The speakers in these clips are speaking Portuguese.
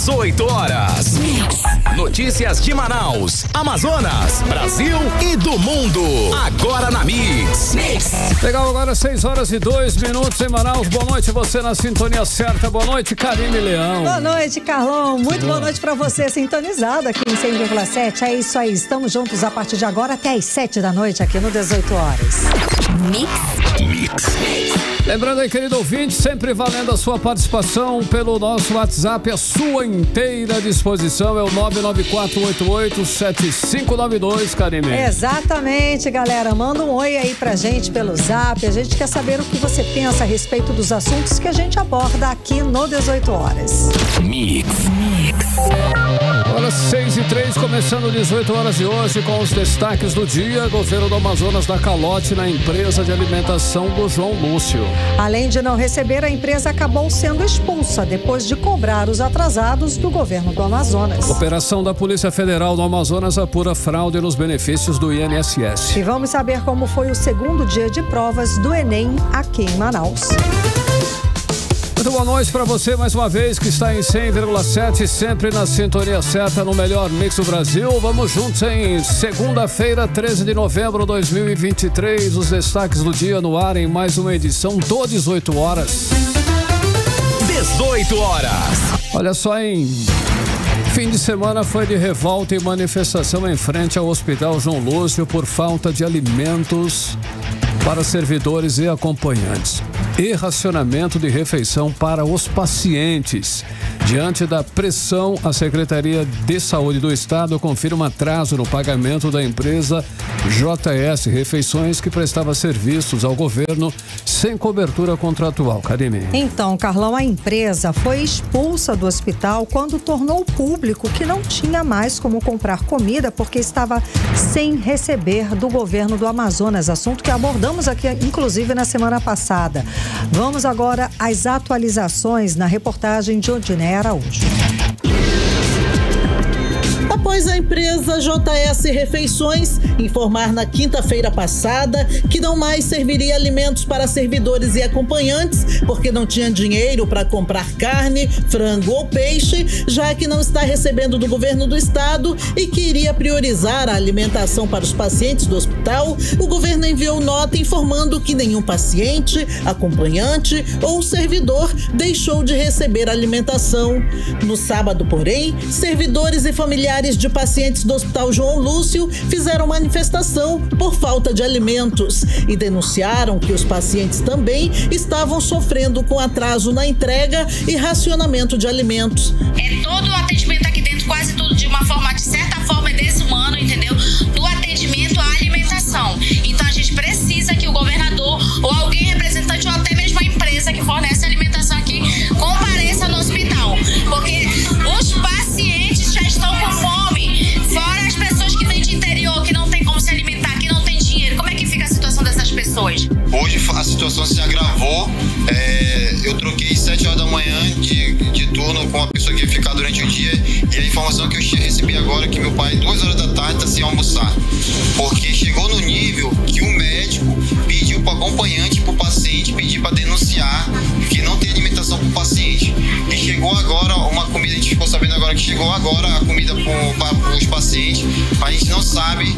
18 horas. Notícias de Manaus, Amazonas, Brasil e do mundo. Agora na Mix. Legal, agora 6 horas e 2 minutos em Manaus. Boa noite, você na sintonia certa. Boa noite, Karine Leão. Boa noite, Carlão. Muito boa noite pra você, sintonizado aqui em 100,7. É isso aí, estamos juntos a partir de agora até às 7 da noite aqui no 18 horas. Mix. Lembrando aí, querido ouvinte, sempre valendo a sua participação pelo nosso WhatsApp, a sua inteira disposição é o 994887592, Karine. Exatamente, galera. Manda um oi aí pra gente pelo Zap. A gente quer saber o que você pensa a respeito dos assuntos que a gente aborda aqui no 18 horas. Mix. Agora 6h03, começando 18 horas de hoje com os destaques do dia. Governo do Amazonas dá calote na empresa de alimentação do João Lúcio. Além de não receber, a empresa acabou sendo expulsa depois de cobrar os atrasados do governo do Amazonas. Operação da Polícia Federal do Amazonas apura fraude nos benefícios do INSS. E vamos saber como foi o segundo dia de provas do Enem aqui em Manaus. Muito boa noite para você mais uma vez que está em 100,7, sempre na sintonia certa no melhor mix do Brasil. Vamos juntos em segunda-feira, 13 de novembro de 2023. Os destaques do dia no ar em mais uma edição do 18 horas. 18 horas. Olha só, em fim de semana foi de revolta e manifestação em frente ao Hospital João Lúcio por falta de alimentos para servidores e acompanhantes e racionamento de refeição para os pacientes. Diante da pressão, a Secretaria de Saúde do Estado confirma atraso no pagamento da empresa JS Refeições, que prestava serviços ao governo sem cobertura contratual. Karine. Então, Carlão, a empresa foi expulsa do hospital quando tornou público que não tinha mais como comprar comida porque estava sem receber do governo do Amazonas, assunto que abordamos aqui, inclusive, na semana passada. Vamos agora às atualizações na reportagem de Odinei Araújo. Após a empresa JS Refeições informar na quinta-feira passada que não mais serviria alimentos para servidores e acompanhantes porque não tinha dinheiro para comprar carne, frango ou peixe, já que não está recebendo do governo do estado e que iria priorizar a alimentação para os pacientes do hospital, o governo enviou nota informando que nenhum paciente, acompanhante ou servidor deixou de receber alimentação. No sábado, porém, servidores e familiares de pacientes do Hospital João Lúcio fizeram manifestação por falta de alimentos e denunciaram que os pacientes também estavam sofrendo com atraso na entrega e racionamento de alimentos. Todo o atendimento aqui dentro, quase tudo de uma forma, de certa forma, é desumano, entendeu? Do atendimento à alimentação. Então a gente precisa que o governador ou alguém representante ou até mesmo a empresa que fornece alimentação aqui compareça no hospital, porque os pacientes já estão com fome, fora as pessoas que vêm de interior, que não tem como se alimentar, que não tem dinheiro. Como é que fica a situação dessas pessoas? Hoje a situação se agravou. Eu troquei 7 horas da manhã de turno com uma pessoa que ia ficar durante o dia, e a informação que eu recebi agora é que meu pai 2 horas da tarde está sem almoçar, porque chegou no nível que o médico pediu para o acompanhante, para o paciente, pedir para denunciar que não tem alimentação para o paciente. E chegou agora uma comida, a gente ficou sabendo agora que chegou agora a comida para os pacientes, mas a gente não sabe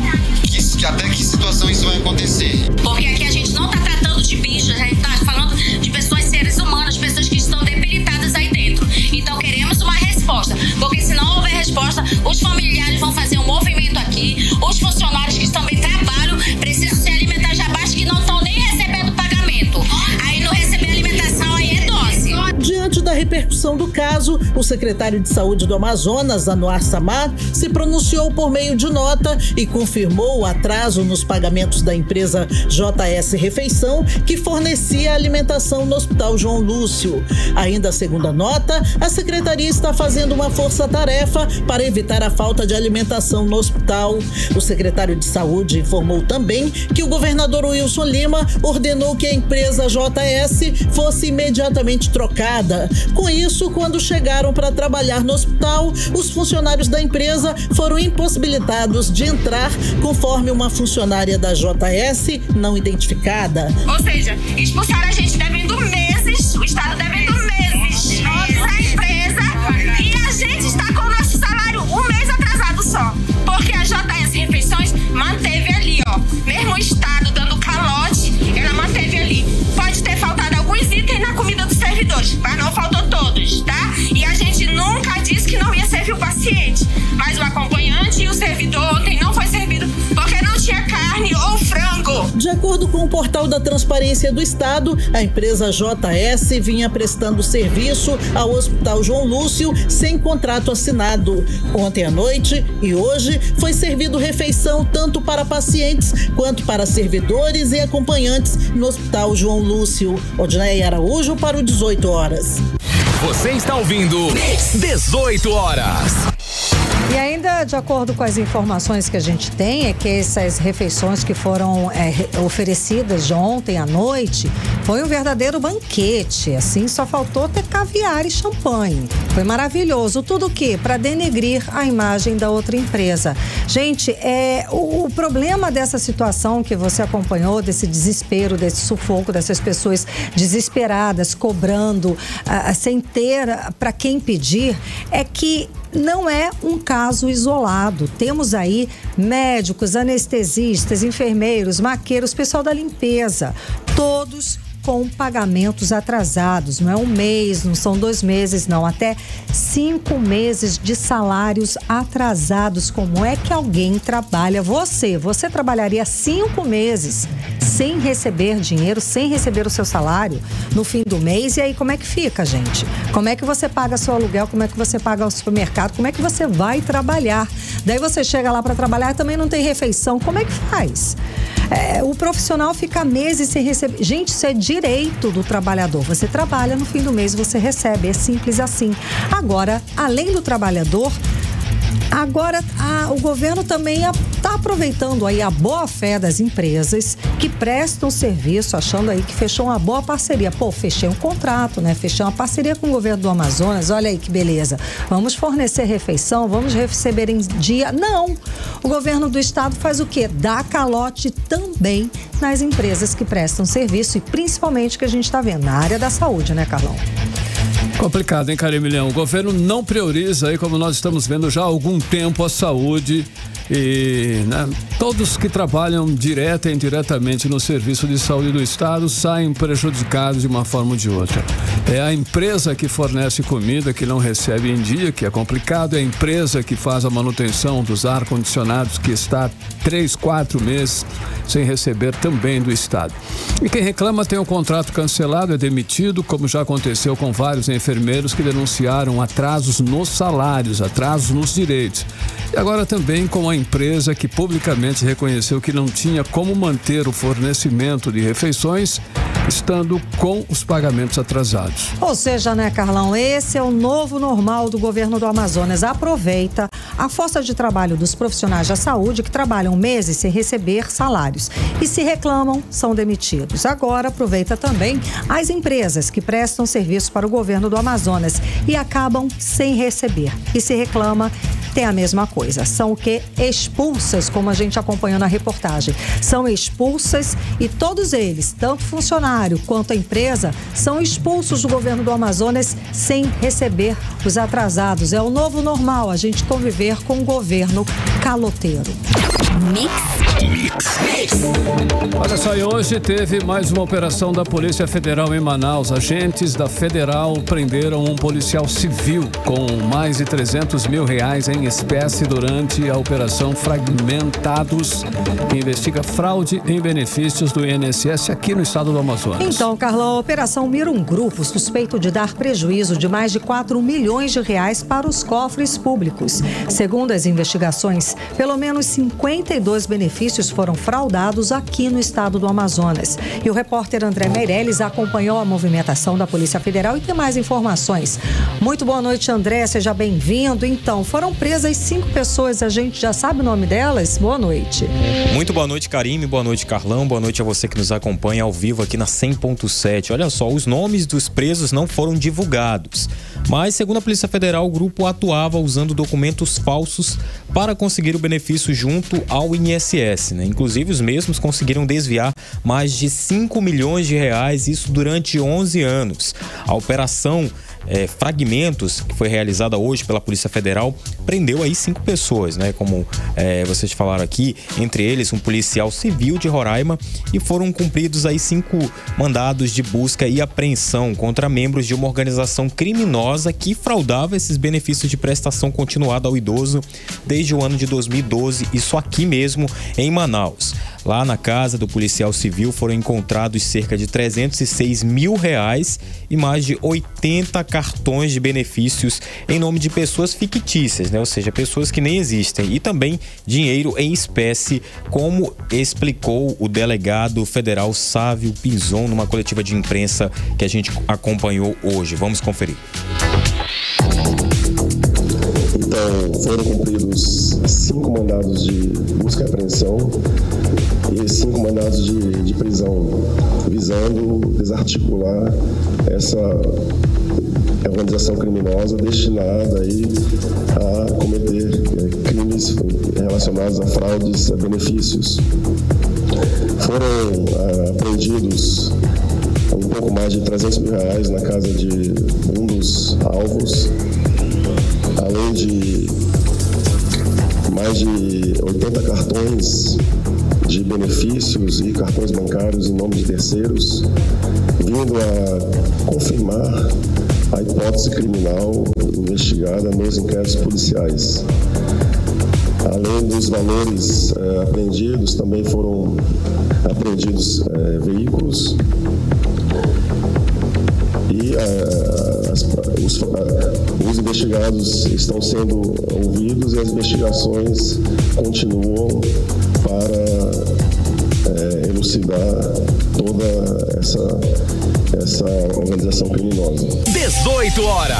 até que situação isso vai acontecer. Porque aqui a gente não está tratando de bichos, a gente está falando de pessoas, seres humanos, pessoas que estão debilitadas aí dentro. Então queremos uma resposta, porque se não houver resposta, os familiares vão fazer um movimento aqui, os funcionários que também trabalham precisam se alimentar já basta, que não estão nem recebendo pagamento. Aí não receber alimentação, aí é dose. Diante da repercussão do caso, o secretário de Saúde do Amazonas, Anuar Samar, se pronunciou por meio de nota e confirmou o atraso nos pagamentos da empresa JS Refeição, que fornecia alimentação no Hospital João Lúcio. Ainda segundo a nota, a secretaria está fazendo uma força-tarefa para evitar a falta de alimentação no hospital. O secretário de Saúde informou também que o governador Wilson Lima ordenou que a empresa JS fosse imediatamente trocada. Com isso, quando chegaram para trabalhar no hospital, os funcionários da empresa foram impossibilitados de entrar, conforme uma funcionária da JS não identificada. Ou seja, expulsaram a gente devendo meses, o Estado devendo meses, nossa empresa, e a gente portal da Transparência do Estado, a empresa JS vinha prestando serviço ao Hospital João Lúcio sem contrato assinado. Ontem à noite e hoje foi servido refeição tanto para pacientes quanto para servidores e acompanhantes no Hospital João Lúcio. Odneia Araújo para o 18 horas. Você está ouvindo 18 horas. E ainda, de acordo com as informações que a gente tem, é que essas refeições que foram oferecidas de ontem à noite foi um verdadeiro banquete. Assim, só faltou ter caviar e champanhe. Foi maravilhoso. Tudo o quê? Para denegrir a imagem da outra empresa. Gente, o problema dessa situação que você acompanhou, desse desespero, desse sufoco, dessas pessoas desesperadas, cobrando, sem ter para quem pedir, é que não é um caso isolado. Temos aí médicos, anestesistas, enfermeiros, maqueiros, pessoal da limpeza, todos com pagamentos atrasados. Não é um mês, não são 2 meses, não. Até 5 meses de salários atrasados. Como é que alguém trabalha? Você trabalharia 5 meses sem receber dinheiro, sem receber o seu salário no fim do mês? E aí, como é que fica, gente? Como é que você paga seu aluguel? Como é que você paga o supermercado? Como é que você vai trabalhar? Daí você chega lá para trabalhar e também não tem refeição. Como é que faz? O profissional fica meses sem receber. Gente, isso é direito do trabalhador. Você trabalha, no fim do mês você recebe. É simples assim. Agora, além do trabalhador, o governo também está aproveitando aí a boa-fé das empresas que prestam serviço, achando aí que fechou uma boa parceria. Pô, fechei um contrato, né? Fechei uma parceria com o governo do Amazonas, olha aí que beleza. Vamos fornecer refeição, vamos receber em dia. Não! O governo do estado faz o quê? Dá calote também nas empresas que prestam serviço e principalmente que a gente está vendo na área da saúde, né, Carlão? Complicado, hein, Carimilhão? O governo não prioriza aí, como nós estamos vendo já há algum tempo, a saúde e, né, todos que trabalham direta e indiretamente no serviço de saúde do estado saem prejudicados de uma forma ou de outra. É a empresa que fornece comida que não recebe em dia, que é complicado, é a empresa que faz a manutenção dos ar-condicionados que está 3, 4 meses sem receber também do estado. E quem reclama tem o contrato cancelado, é demitido, como já aconteceu com vários enfermeiros que denunciaram atrasos nos salários, atrasos nos direitos. E agora também com a empresa que publicamente reconheceu que não tinha como manter o fornecimento de refeições, estando com os pagamentos atrasados. Ou seja, né, Carlão, esse é o novo normal do governo do Amazonas. Aproveita a força de trabalho dos profissionais da saúde que trabalham meses sem receber salários e se reclamam, são demitidos. Agora aproveita também as empresas que prestam serviço para o governo do Amazonas e acabam sem receber. E se reclama, tem a mesma coisa. São o quê? Expulsas, como a gente acompanhou na reportagem. São expulsas e todos eles, tanto funcionário quanto a empresa, são expulsos do governo do Amazonas sem receber os atrasados. É o novo normal, a gente conviver com um governo caloteiro. Olha só, e hoje teve mais uma operação da Polícia Federal em Manaus. Agentes da Federal prenderam um policial civil com mais de R$300 mil em espécie durante a Operação Fragmentados, que investiga fraude em benefícios do INSS aqui no estado do Amazonas. Então, Carlão, a operação mira um grupo suspeito de dar prejuízo de mais de R$4 milhões para os cofres públicos. Segundo as investigações, pelo menos 52 benefícios foram fraudados aqui no estado do Amazonas. E o repórter André Meirelles acompanhou a movimentação da Polícia Federal e tem mais informações. Muito boa noite, André, seja bem-vindo. Então, foram presas 5 pessoas, a gente já sabe o nome delas? Boa noite. Muito boa noite, Karime, boa noite, Carlão, boa noite a você que nos acompanha ao vivo aqui na 100.7. Olha só, os nomes dos presos não foram divulgados, mas segundo a Polícia Federal, o grupo atuava usando documentos falsos para conseguir o benefício junto ao INSS, né? Inclusive, os mesmos conseguiram desviar mais de R$5 milhões, isso durante 11 anos. A operação fragmentos, que foi realizada hoje pela Polícia Federal, prendeu aí 5 pessoas, né? Como vocês falaram aqui, entre eles um policial civil de Roraima, e foram cumpridos aí 5 mandados de busca e apreensão contra membros de uma organização criminosa que fraudava esses benefícios de prestação continuada ao idoso desde o ano de 2012, isso aqui mesmo em Manaus. Lá na casa do policial civil foram encontrados cerca de R$306 mil e mais de 80 cartões de benefícios em nome de pessoas fictícias, né? Ou seja, pessoas que nem existem, e também dinheiro em espécie, como explicou o delegado federal Sávio Pinzon numa coletiva de imprensa que a gente acompanhou hoje. Vamos conferir. Então, foram cumpridos 5 mandados de busca e apreensão e 5 mandados de prisão, visando desarticular essa organização criminosa destinada aí a cometer crimes relacionados a fraudes a benefícios. Foram apreendidos um pouco mais de R$300 mil na casa de um dos alvos, além de mais de 80 cartões de benefícios e cartões bancários em nome de terceiros, vindo a confirmar a hipótese criminal investigada nos inquéritos policiais. Além dos valores apreendidos, também foram apreendidos veículos e os investigados estão sendo ouvidos e as investigações continuam para elucidar toda essa organização criminosa. 18 horas.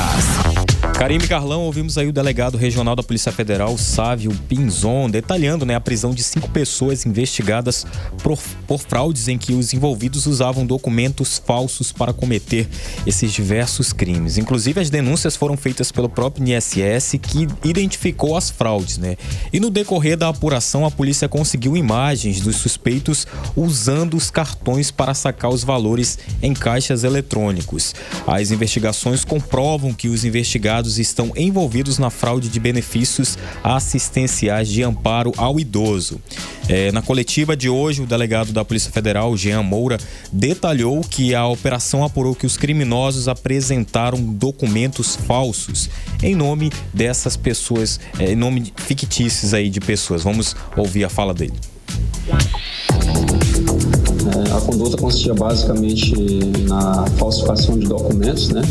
Karime, Carlão, ouvimos aí o delegado regional da Polícia Federal, Sávio Pinzon, detalhando, né, a prisão de 5 pessoas investigadas por fraudes em que os envolvidos usavam documentos falsos para cometer esses diversos crimes. Inclusive, as denúncias foram feitas pelo próprio INSS, que identificou as fraudes, né? E no decorrer da apuração, a polícia conseguiu imagens dos suspeitos usando os cartões para sacar os valores em caixas eletrônicos. As investigações comprovam que os investigados estão envolvidos na fraude de benefícios assistenciais de amparo ao idoso. Na coletiva de hoje, o delegado da Polícia Federal, Jean Moura, detalhou que a operação apurou que os criminosos apresentaram documentos falsos em nome dessas pessoas, em nome fictícios aí de pessoas. Vamos ouvir a fala dele. A conduta consistia basicamente na falsificação de documentos, né?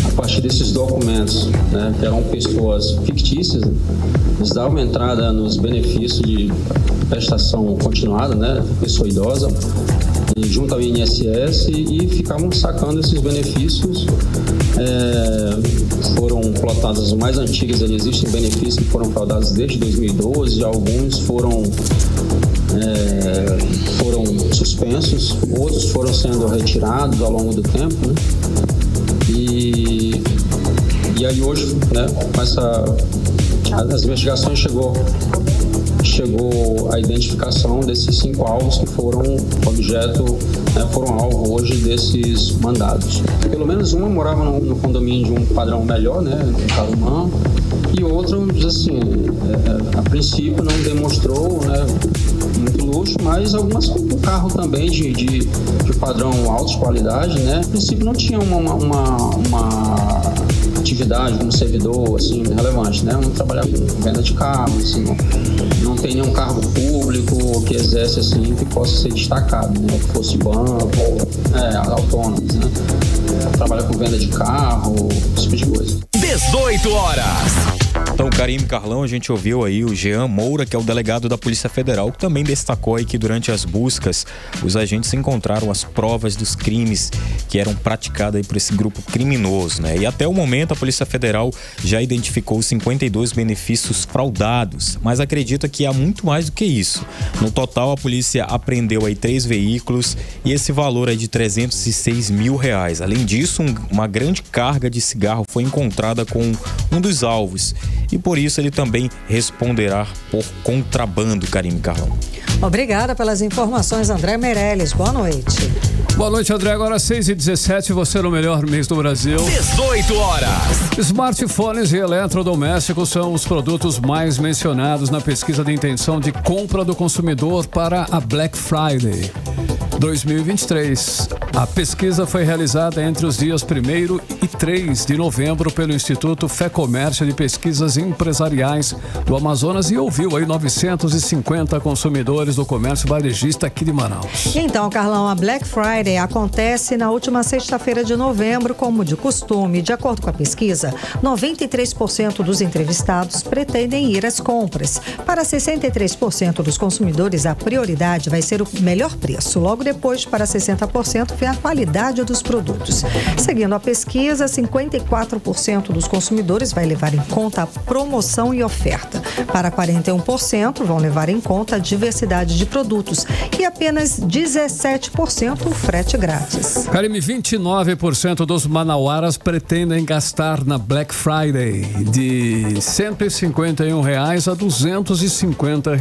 A partir desses documentos, né, que eram pessoas fictícias, eles davam entrada nos benefícios de prestação continuada, né, pessoa idosa, e junto ao INSS, e ficavam sacando esses benefícios. Foram plotadas as mais antigas, existem benefícios que foram fraudados desde 2012, alguns foram suspensos, outros foram sendo retirados ao longo do tempo, né? E aí hoje, né, as investigações chegou a identificação desses 5 alvos que foram objeto, né, foram alvo hoje desses mandados. Pelo menos uma morava no condomínio de um padrão melhor, né, no Tarumã, e outro, assim, a princípio não demonstrou, né, muito luxo, mas algumas com carro também de padrão alto de qualidade, né, a princípio não tinha uma atividade como servidor, assim, relevante, né, não trabalhava com venda de carro, assim, não tem nenhum cargo público que exerce, assim, que possa ser destacado, né, que fosse banco, autônomos, né, trabalha com venda de carro, esse tipo de coisa. 18 horas. Então, Karime, Carlão, a gente ouviu aí o Jean Moura, que é o delegado da Polícia Federal, que também destacou aí que durante as buscas os agentes encontraram as provas dos crimes que eram praticados aí por esse grupo criminoso, né? E até o momento a Polícia Federal já identificou 52 benefícios fraudados, mas acredita que há muito mais do que isso. No total, a polícia apreendeu aí 3 veículos e esse valor é de R$306 mil. Além disso, uma grande carga de cigarro foi encontrada com um dos alvos. e por isso ele também responderá por contrabando, Karine Carlão. Obrigada pelas informações, André Meirelles. Boa noite. Boa noite, André. Agora 6h17, você no melhor mês do Brasil. 18 horas. Smartphones e eletrodomésticos são os produtos mais mencionados na pesquisa de intenção de compra do consumidor para a Black Friday 2023. A pesquisa foi realizada entre os dias 1º e 3 de novembro pelo Instituto Fé Comércio de Pesquisas Empresariais do Amazonas e ouviu aí 950 consumidores do comércio varejista aqui de Manaus. Então, Carlão, a Black Friday acontece na última sexta-feira de novembro, como de costume. De acordo com a pesquisa, 93% dos entrevistados pretendem ir às compras. Para 63% dos consumidores, a prioridade vai ser o melhor preço. Logo depois, para 60%, vem a qualidade dos produtos. Seguindo a pesquisa, 54% dos consumidores vai levar em conta a promoção e oferta. Para 41%, vão levar em conta a diversidade de produtos. E apenas 17% o frete grátis. Karine, 29% dos manauaras pretendem gastar na Black Friday de R$ 151 a R$ 250.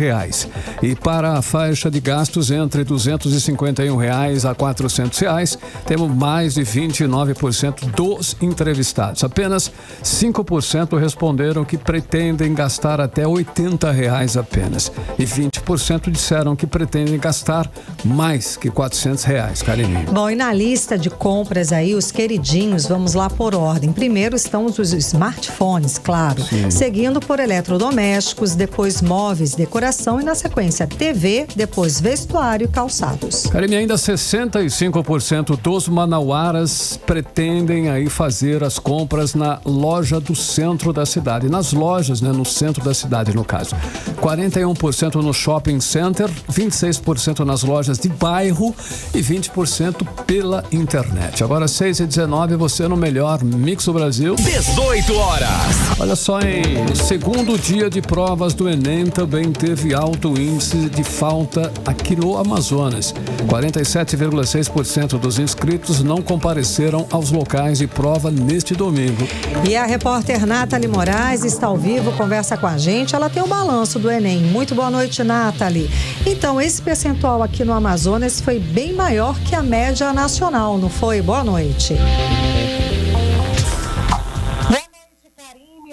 E para a faixa de gastos entre R$ 251 a R$ 400, temos mais de 29% dos entrevistados. Apenas 5% responderam que pretendem gastar até R$ 80 apenas. E 20% disseram que pretendem gastar mais que R$ 400, Karine. Bom, e na lista de compras aí, os queridinhos, vamos lá por ordem. Primeiro estão os smartphones, claro. Sim. Seguindo por eletrodomésticos, depois móveis, decoração e na sequência TV, depois vestuário e calçados. Karine, ainda 65% dos manauaras pretendem aí fazer as compras na loja do centro da cidade. Nas lojas, né? No centro da cidade, no caso. 41% no shopping center, 26% nas lojas de bairro e 20% pela internet. Agora 6h19, você no melhor Mix do Brasil. 18 horas. Olha só, no segundo dia de provas do Enem também teve alto índice de falta aqui no Amazonas. 47,6% dos inscritos não compareceram aos locais de prova neste domingo. E a repórter Nathalie Moraes está ao vivo, conversa com a gente. Ela tem o balanço do Enem. Muito boa noite, Nathalie. Então, esse percentual aqui no Amazonas foi bem maior que a média nacional, não foi? Boa noite.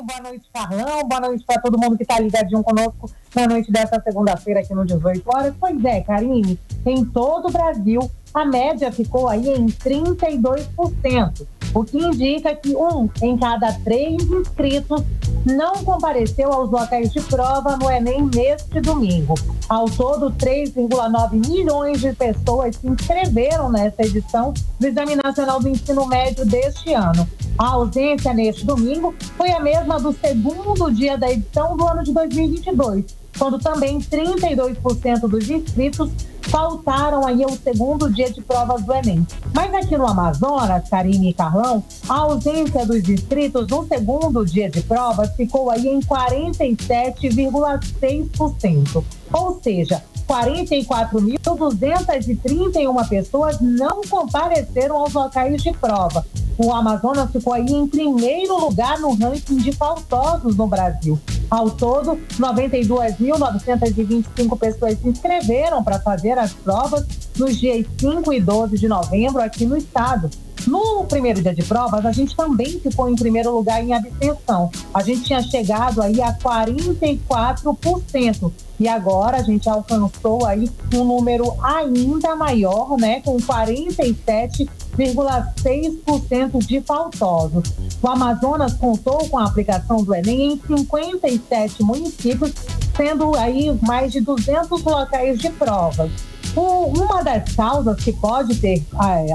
Boa noite, Carlão. Boa noite para todo mundo que está ligadinho conosco na noite dessa segunda-feira aqui no 18 horas. Pois é, Karine, em todo o Brasil, a média ficou aí em 32%, o que indica que 1 em cada 3 inscritos não compareceu aos locais de prova no Enem neste domingo. Ao todo, 3,9 milhões de pessoas se inscreveram nessa edição do Exame Nacional do Ensino Médio deste ano. A ausência neste domingo foi a mesma do segundo dia da edição do ano de 2022, quando também 32% dos inscritos faltaram aí ao segundo dia de provas do Enem. Mas aqui no Amazonas, Karine e Carlão, a ausência dos inscritos no segundo dia de provas ficou aí em 47,6%. Ou seja, 44.231 pessoas não compareceram aos locais de prova. O Amazonas ficou aí em primeiro lugar no ranking de faltosos no Brasil. Ao todo, 92.925 pessoas se inscreveram para fazer as provas nos dias 5 e 12 de novembro aqui no estado. No primeiro dia de provas, a gente também ficou em primeiro lugar em abstenção. A gente tinha chegado aí a 44%. E agora a gente alcançou aí um número ainda maior, né? Com 47,6% de faltosos. O Amazonas contou com a aplicação do Enem em 57 municípios, sendo aí mais de 200 locais de provas. Uma das causas que pode ter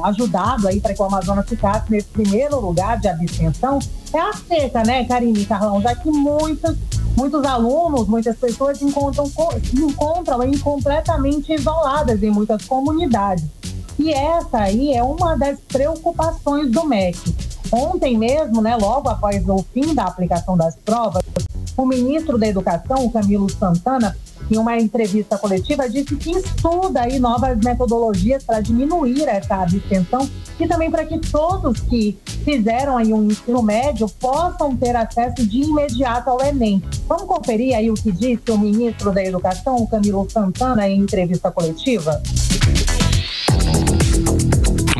ajudado aí para que o Amazonas ficasse nesse primeiro lugar de abstenção é a seca, né, Karine e Carlão? Já que muitos alunos, muitas pessoas se encontram aí completamente isoladas em muitas comunidades. E essa aí é uma das preocupações do MEC. Ontem mesmo, né, logo após o fim da aplicação das provas, o ministro da Educação, Camilo Santana, em uma entrevista coletiva, disse que estuda aí novas metodologias para diminuir essa abstenção e também para que todos que fizeram aí um ensino médio possam ter acesso de imediato ao Enem. Vamos conferir aí o que disse o ministro da Educação, o Camilo Santana, em entrevista coletiva?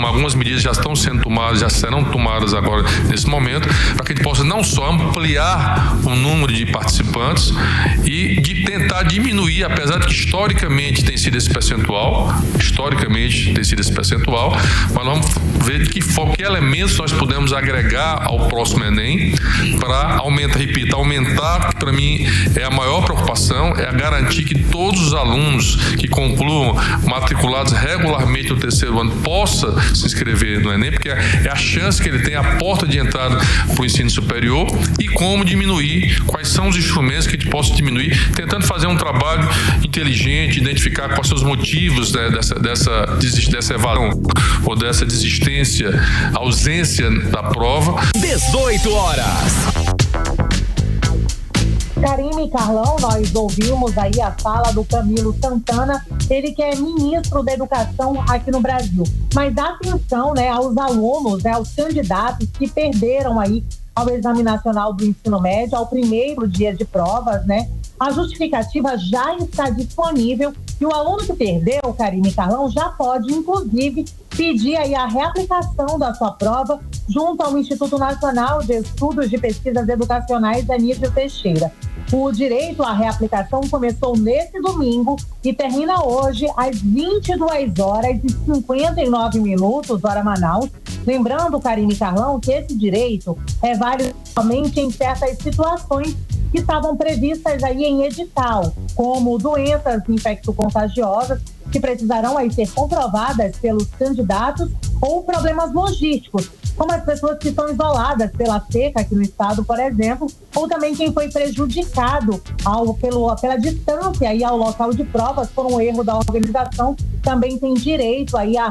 Algumas medidas já estão sendo tomadas, já serão tomadas agora nesse momento, para que a gente possa não só ampliar o número de participantes e de tentar diminuir, apesar de que historicamente tem sido esse percentual, mas vamos ver de que forma, que elementos nós podemos agregar ao próximo Enem para aumentar, que para mim é a maior preocupação, é a garantir que todos os alunos que concluam matriculados regularmente no terceiro ano possam se inscrever no Enem, porque é a chance que ele tem, a porta de entrada para o ensino superior, e como diminuir, quais são os instrumentos que a gente possa diminuir, tentando fazer um trabalho inteligente, identificar quais são os motivos, né, dessa evasão ou dessa desistência, ausência da prova. 18 horas. Karime e Carlão, nós ouvimos aí a fala do Camilo Santana, ele que é ministro da Educação aqui no Brasil. Mas atenção, né, aos alunos, né, aos candidatos que perderam aí ao Exame Nacional do Ensino Médio, ao primeiro dia de provas, né? A justificativa já está disponível e o aluno que perdeu, Karime e Carlão, já pode, inclusive, pedir aí a reaplicação da sua prova junto ao Instituto Nacional de Estudos de Pesquisas Educacionais, Anísio Teixeira. O direito à reaplicação começou nesse domingo e termina hoje às 22h59, hora Manaus. Lembrando, Karime e Carlão, que esse direito é válido somente em certas situações que estavam previstas aí em edital, como doenças infecto-contagiosas, que precisarão aí ser comprovadas pelos candidatos, ou problemas logísticos, como as pessoas que estão isoladas pela seca aqui no estado, por exemplo, ou também quem foi prejudicado pela distância aí ao local de provas por um erro da organização, também tem direito aí a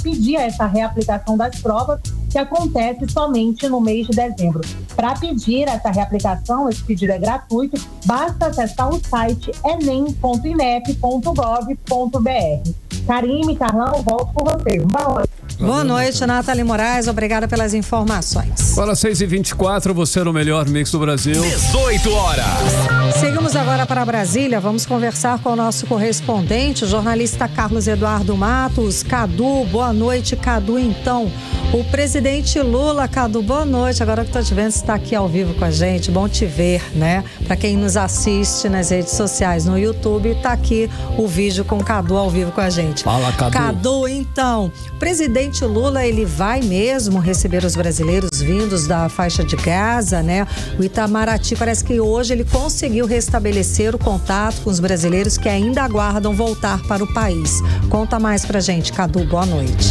pedir essa reaplicação das provas, que acontece somente no mês de dezembro. Para pedir essa reaplicação, esse pedido é gratuito, basta acessar o site enem.inep.gov.br. Karime, Carlão, volto com vocês. Boa noite, Nathalie Moraes. Obrigada pelas informações. Agora 6h24, você no melhor mix do Brasil. 18 horas. Seguimos agora para Brasília. Vamos conversar com o nosso correspondente, o jornalista Carlos Eduardo Matos. Cadu, boa noite, Cadu. Então, o presidente Lula, Cadu, boa noite. Agora que estou te vendo, você está aqui ao vivo com a gente. Bom te ver, né? Para quem nos assiste nas redes sociais, no YouTube, está aqui o vídeo com o Cadu ao vivo com a gente. Fala, Cadu. Cadu, então, presidente Lula, ele vai mesmo receber os brasileiros vindos da faixa de Gaza, né? O Itamaraty parece que hoje ele conseguiu restabelecer o contato com os brasileiros que ainda aguardam voltar para o país. Conta mais pra gente, Cadu, boa noite.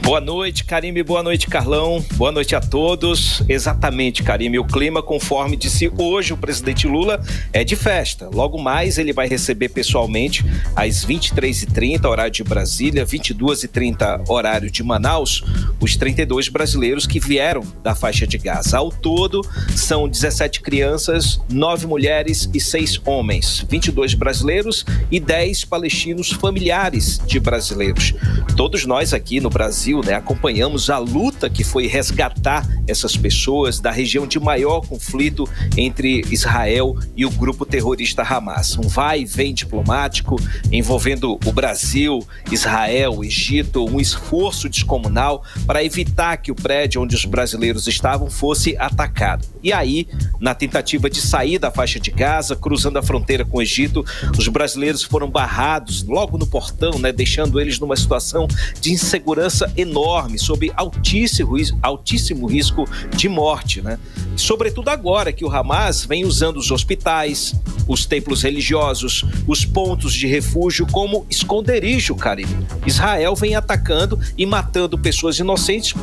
Boa noite, Karime, boa noite, Carlão, boa noite a todos. Exatamente, Karime, o clima, conforme disse hoje o presidente Lula, é de festa. Logo mais ele vai receber pessoalmente às 23h30, horário de Brasília, 22h30, horário de Manaus, os 32 brasileiros que vieram da faixa de Gaza. Ao todo, são 17 crianças, 9 mulheres e 6 homens, 22 brasileiros e 10 palestinos familiares de brasileiros. Todos nós aqui no Brasil, né, acompanhamos a luta que foi resgatar essas pessoas da região de maior conflito entre Israel e o grupo terrorista Hamas. Um vai e vem diplomático envolvendo o Brasil, Israel, o Egito, um esforço descomunal para evitar que o prédio onde os brasileiros estavam fosse atacado. E aí, na tentativa de sair da faixa de Gaza, cruzando a fronteira com o Egito, os brasileiros foram barrados logo no portão, né, deixando eles numa situação de insegurança enorme, sob altíssimo risco de morte, né? Sobretudo agora que o Hamas vem usando os hospitais, os templos religiosos, os pontos de refúgio como esconderijo, Karime. Israel vem atacando e matando pessoas inocentes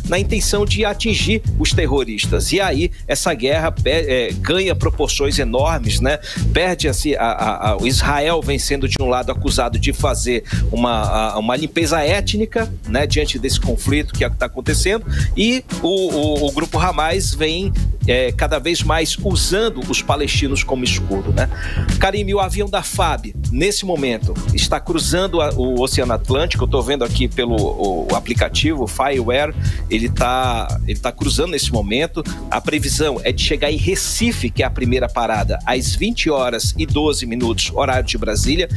na intenção de atingir os terroristas. E aí, essa guerra ganha proporções enormes, né? Perde-se o Israel vem sendo de um lado acusado de fazer uma limpeza étnica, né, diante parte desse conflito que está acontecendo, e o grupo Hamas vem cada vez mais usando os palestinos como escudo, né? Karime, o avião da FAB, nesse momento, está cruzando o Oceano Atlântico. Eu estou vendo aqui pelo o aplicativo Fireware, ele tá cruzando nesse momento. A previsão é de chegar em Recife, que é a primeira parada, às 20h12, horário de Brasília.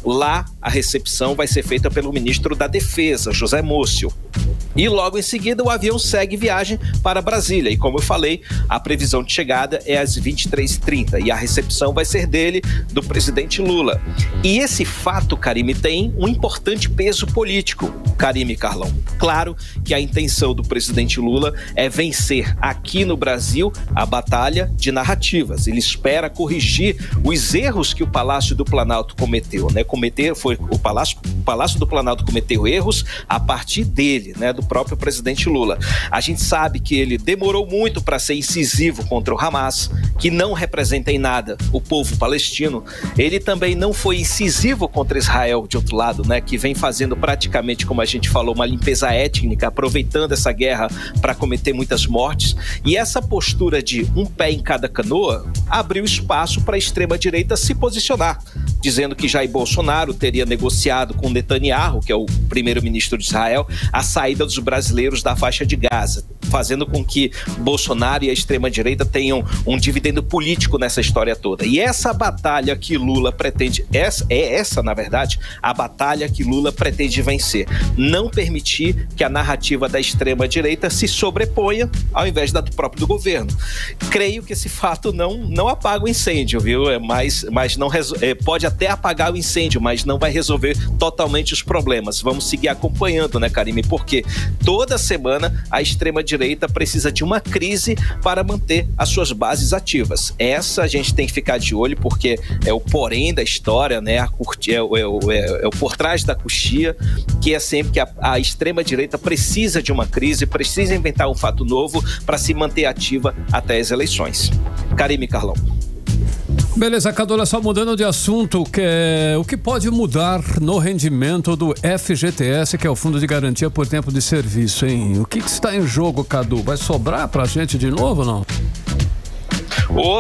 Lá, a recepção vai ser feita pelo ministro da Defesa, José Múcio. E logo em seguida o avião segue viagem para Brasília. E como eu falei, a previsão de chegada é às 23h30. E a recepção vai ser dele, do presidente Lula. E esse fato, Karime, tem um importante peso político, Karime e Carlão. Claro que a intenção do presidente Lula é vencer aqui no Brasil a batalha de narrativas. Ele espera corrigir os erros que o Palácio do Planalto cometeu, né? O Palácio do Planalto cometeu erros a partir dele, né? Do próprio presidente Lula. A gente sabe que ele demorou muito para ser incisivo contra o Hamas, que não representa em nada o povo palestino. Ele também não foi incisivo contra Israel, de outro lado, né? Que vem fazendo praticamente, como a gente falou, uma limpeza étnica, aproveitando essa guerra para cometer muitas mortes. E essa postura de um pé em cada canoa abriu espaço para a extrema-direita se posicionar, dizendo que Jair Bolsonaro teria negociado com Netanyahu, que é o primeiro-ministro de Israel, a saída dos brasileiros da faixa de Gaza, fazendo com que Bolsonaro e a extrema-direita tenham um dividendo político nessa história toda. E essa batalha que Lula pretende, na verdade, a batalha que Lula pretende vencer. Não permitir que a narrativa da extrema-direita se sobreponha ao invés da do próprio governo. Creio que esse fato não apaga o incêndio, viu? Mas não pode até apagar o incêndio, mas não vai resolver totalmente os problemas. Vamos seguir acompanhando, né, Karime? Porque toda semana a extrema-direita precisa de uma crise para manter as suas bases ativas. Essa a gente tem que ficar de olho, porque é o porém da história, né? É o por trás da coxia, que é sempre que a extrema-direita precisa de uma crise, precisa inventar um fato novo para se manter ativa até as eleições. Karime e Carlão. Beleza, Cadola, só mudando de assunto, o que pode mudar no rendimento do FGTS, que é o Fundo de Garantia por Tempo de Serviço, hein? O que está em jogo, Cadu? Vai sobrar pra gente de novo ou não?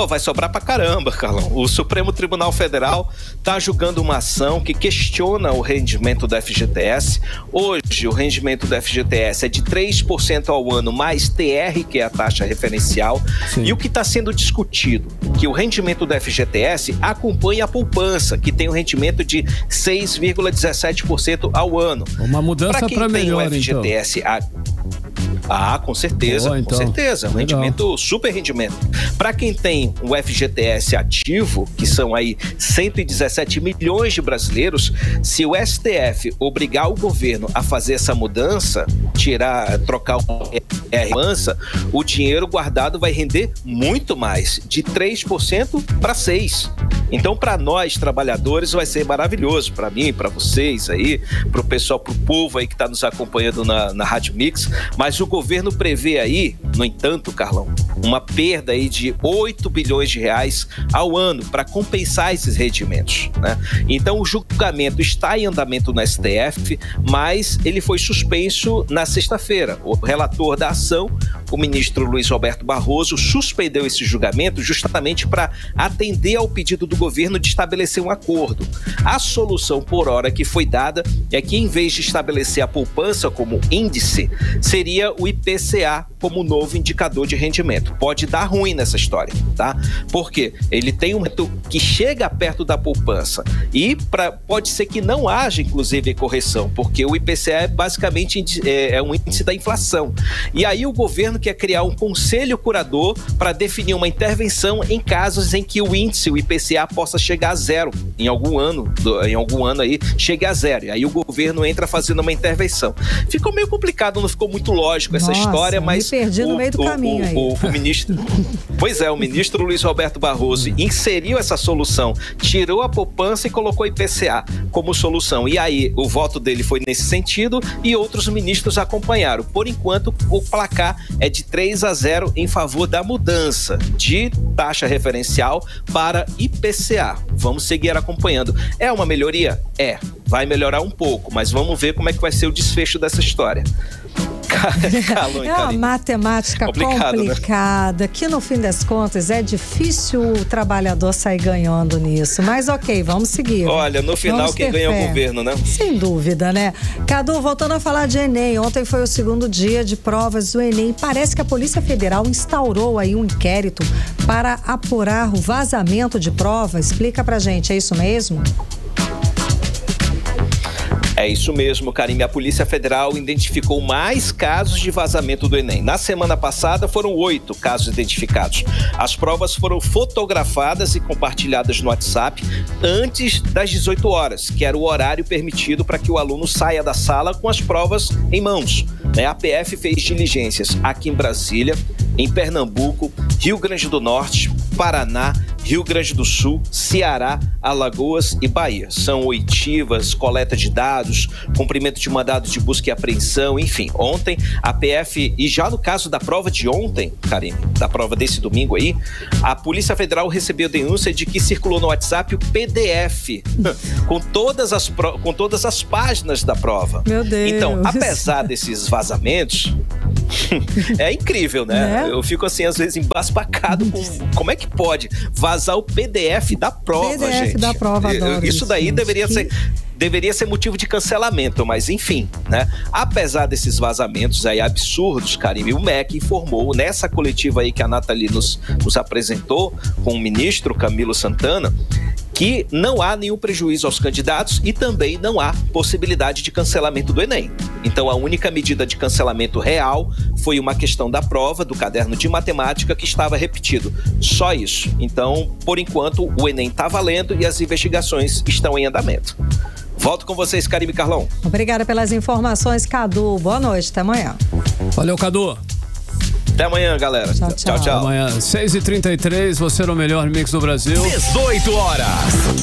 Vai sobrar pra caramba, Carlão. O Supremo Tribunal Federal está julgando uma ação que questiona o rendimento do FGTS. Hoje, o rendimento do FGTS é de 3% ao ano mais TR, que é a taxa referencial. Sim. E o que está sendo discutido? Que o rendimento do FGTS acompanha a poupança, que tem um rendimento de 6,17% ao ano. Uma mudança para melhor, FGTS, então. Com certeza, com certeza. Um rendimento, super rendimento. Para quem tem o FGTS ativo, que são aí 117 milhões de brasileiros, se o STF obrigar o governo a fazer essa mudança, trocar o dinheiro guardado vai render muito mais, de 3% para 6%. Então, para nós, trabalhadores, vai ser maravilhoso. Para mim, para vocês aí, para o pessoal, para o povo aí que está nos acompanhando na Rádio Mix. Mas o governo prevê aí, no entanto, Carlão, uma perda aí de 8 bilhões de reais ao ano para compensar esses rendimentos, né? Então, o julgamento está em andamento no STF, mas ele foi suspenso na sexta-feira. O relator da ação, o ministro Luiz Roberto Barroso, suspendeu esse julgamento justamente para atender ao pedido do governo de estabelecer um acordo. A solução por hora que foi dada é que, em vez de estabelecer a poupança como índice, seria o IPCA como novo indicador de rendimento. Pode dar ruim nessa história, tá? Porque ele tem um que chega perto da poupança e pode ser que não haja, inclusive, correção, porque o IPCA é basicamente um índice da inflação. E aí o governo quer criar um conselho curador para definir uma intervenção em casos em que o índice, o IPCA, possa chegar a zero. Em algum ano aí, chegue a zero. E aí o governo entra fazendo uma intervenção. Ficou meio complicado, não ficou muito lógico essa história, mas perdi no meio do caminho aí. O ministro... Pois é, o ministro Luiz Roberto Barroso inseriu essa solução, tirou a poupança e colocou IPCA como solução. E aí, o voto dele foi nesse sentido e outros ministros acompanharam. Por enquanto, o placar é de 3-0 em favor da mudança de taxa referencial para IPCA. Vamos seguir acompanhando. É uma melhoria? É. Vai melhorar um pouco, mas vamos ver como é que vai ser o desfecho dessa história. É uma matemática complicada, né? Que no fim das contas é difícil o trabalhador sair ganhando nisso, mas ok, vamos seguir. Olha, no final quem ganha é o governo, né? Sem dúvida, né? Cadu, voltando a falar de Enem, ontem foi o segundo dia de provas do Enem, parece que a Polícia Federal instaurou aí um inquérito para apurar o vazamento de prova. Explica pra gente, é isso mesmo? É isso mesmo, Karime. A Polícia Federal identificou mais casos de vazamento do Enem. Na semana passada foram 8 casos identificados. As provas foram fotografadas e compartilhadas no WhatsApp antes das 18 horas, que era o horário permitido para que o aluno saia da sala com as provas em mãos. A PF fez diligências aqui em Brasília, em Pernambuco, Rio Grande do Norte, Paraná, Rio Grande do Sul, Ceará, Alagoas e Bahia. São oitivas, coleta de dados, cumprimento de mandado de busca e apreensão, enfim. Ontem, a PF, e já no caso da prova de ontem, Karine, da prova desse domingo aí, a Polícia Federal recebeu denúncia de que circulou no WhatsApp o PDF com todas as páginas da prova. Meu Deus! Então, apesar desses vazamentos, é incrível, né? Eu fico assim, às vezes, embasbacado com como é que pode vazar o PDF da prova, PDF gente. Da prova, adoro isso daí gente. deveria ser motivo de cancelamento, mas enfim, né? Apesar desses vazamentos aí absurdos, Karime, o MEC informou nessa coletiva aí que a Nathalie nos apresentou com o ministro Camilo Santana, que não há nenhum prejuízo aos candidatos e também não há possibilidade de cancelamento do Enem. Então, a única medida de cancelamento real foi uma questão da prova do caderno de matemática que estava repetido. Só isso. Então, por enquanto, o Enem está valendo e as investigações estão em andamento. Volto com vocês, Karime e Carlão. Obrigada pelas informações, Cadu. Boa noite, até amanhã. Valeu, Cadu. Até amanhã, galera. Tchau. Até amanhã, 6h33, você no melhor mix do Brasil. 18 horas.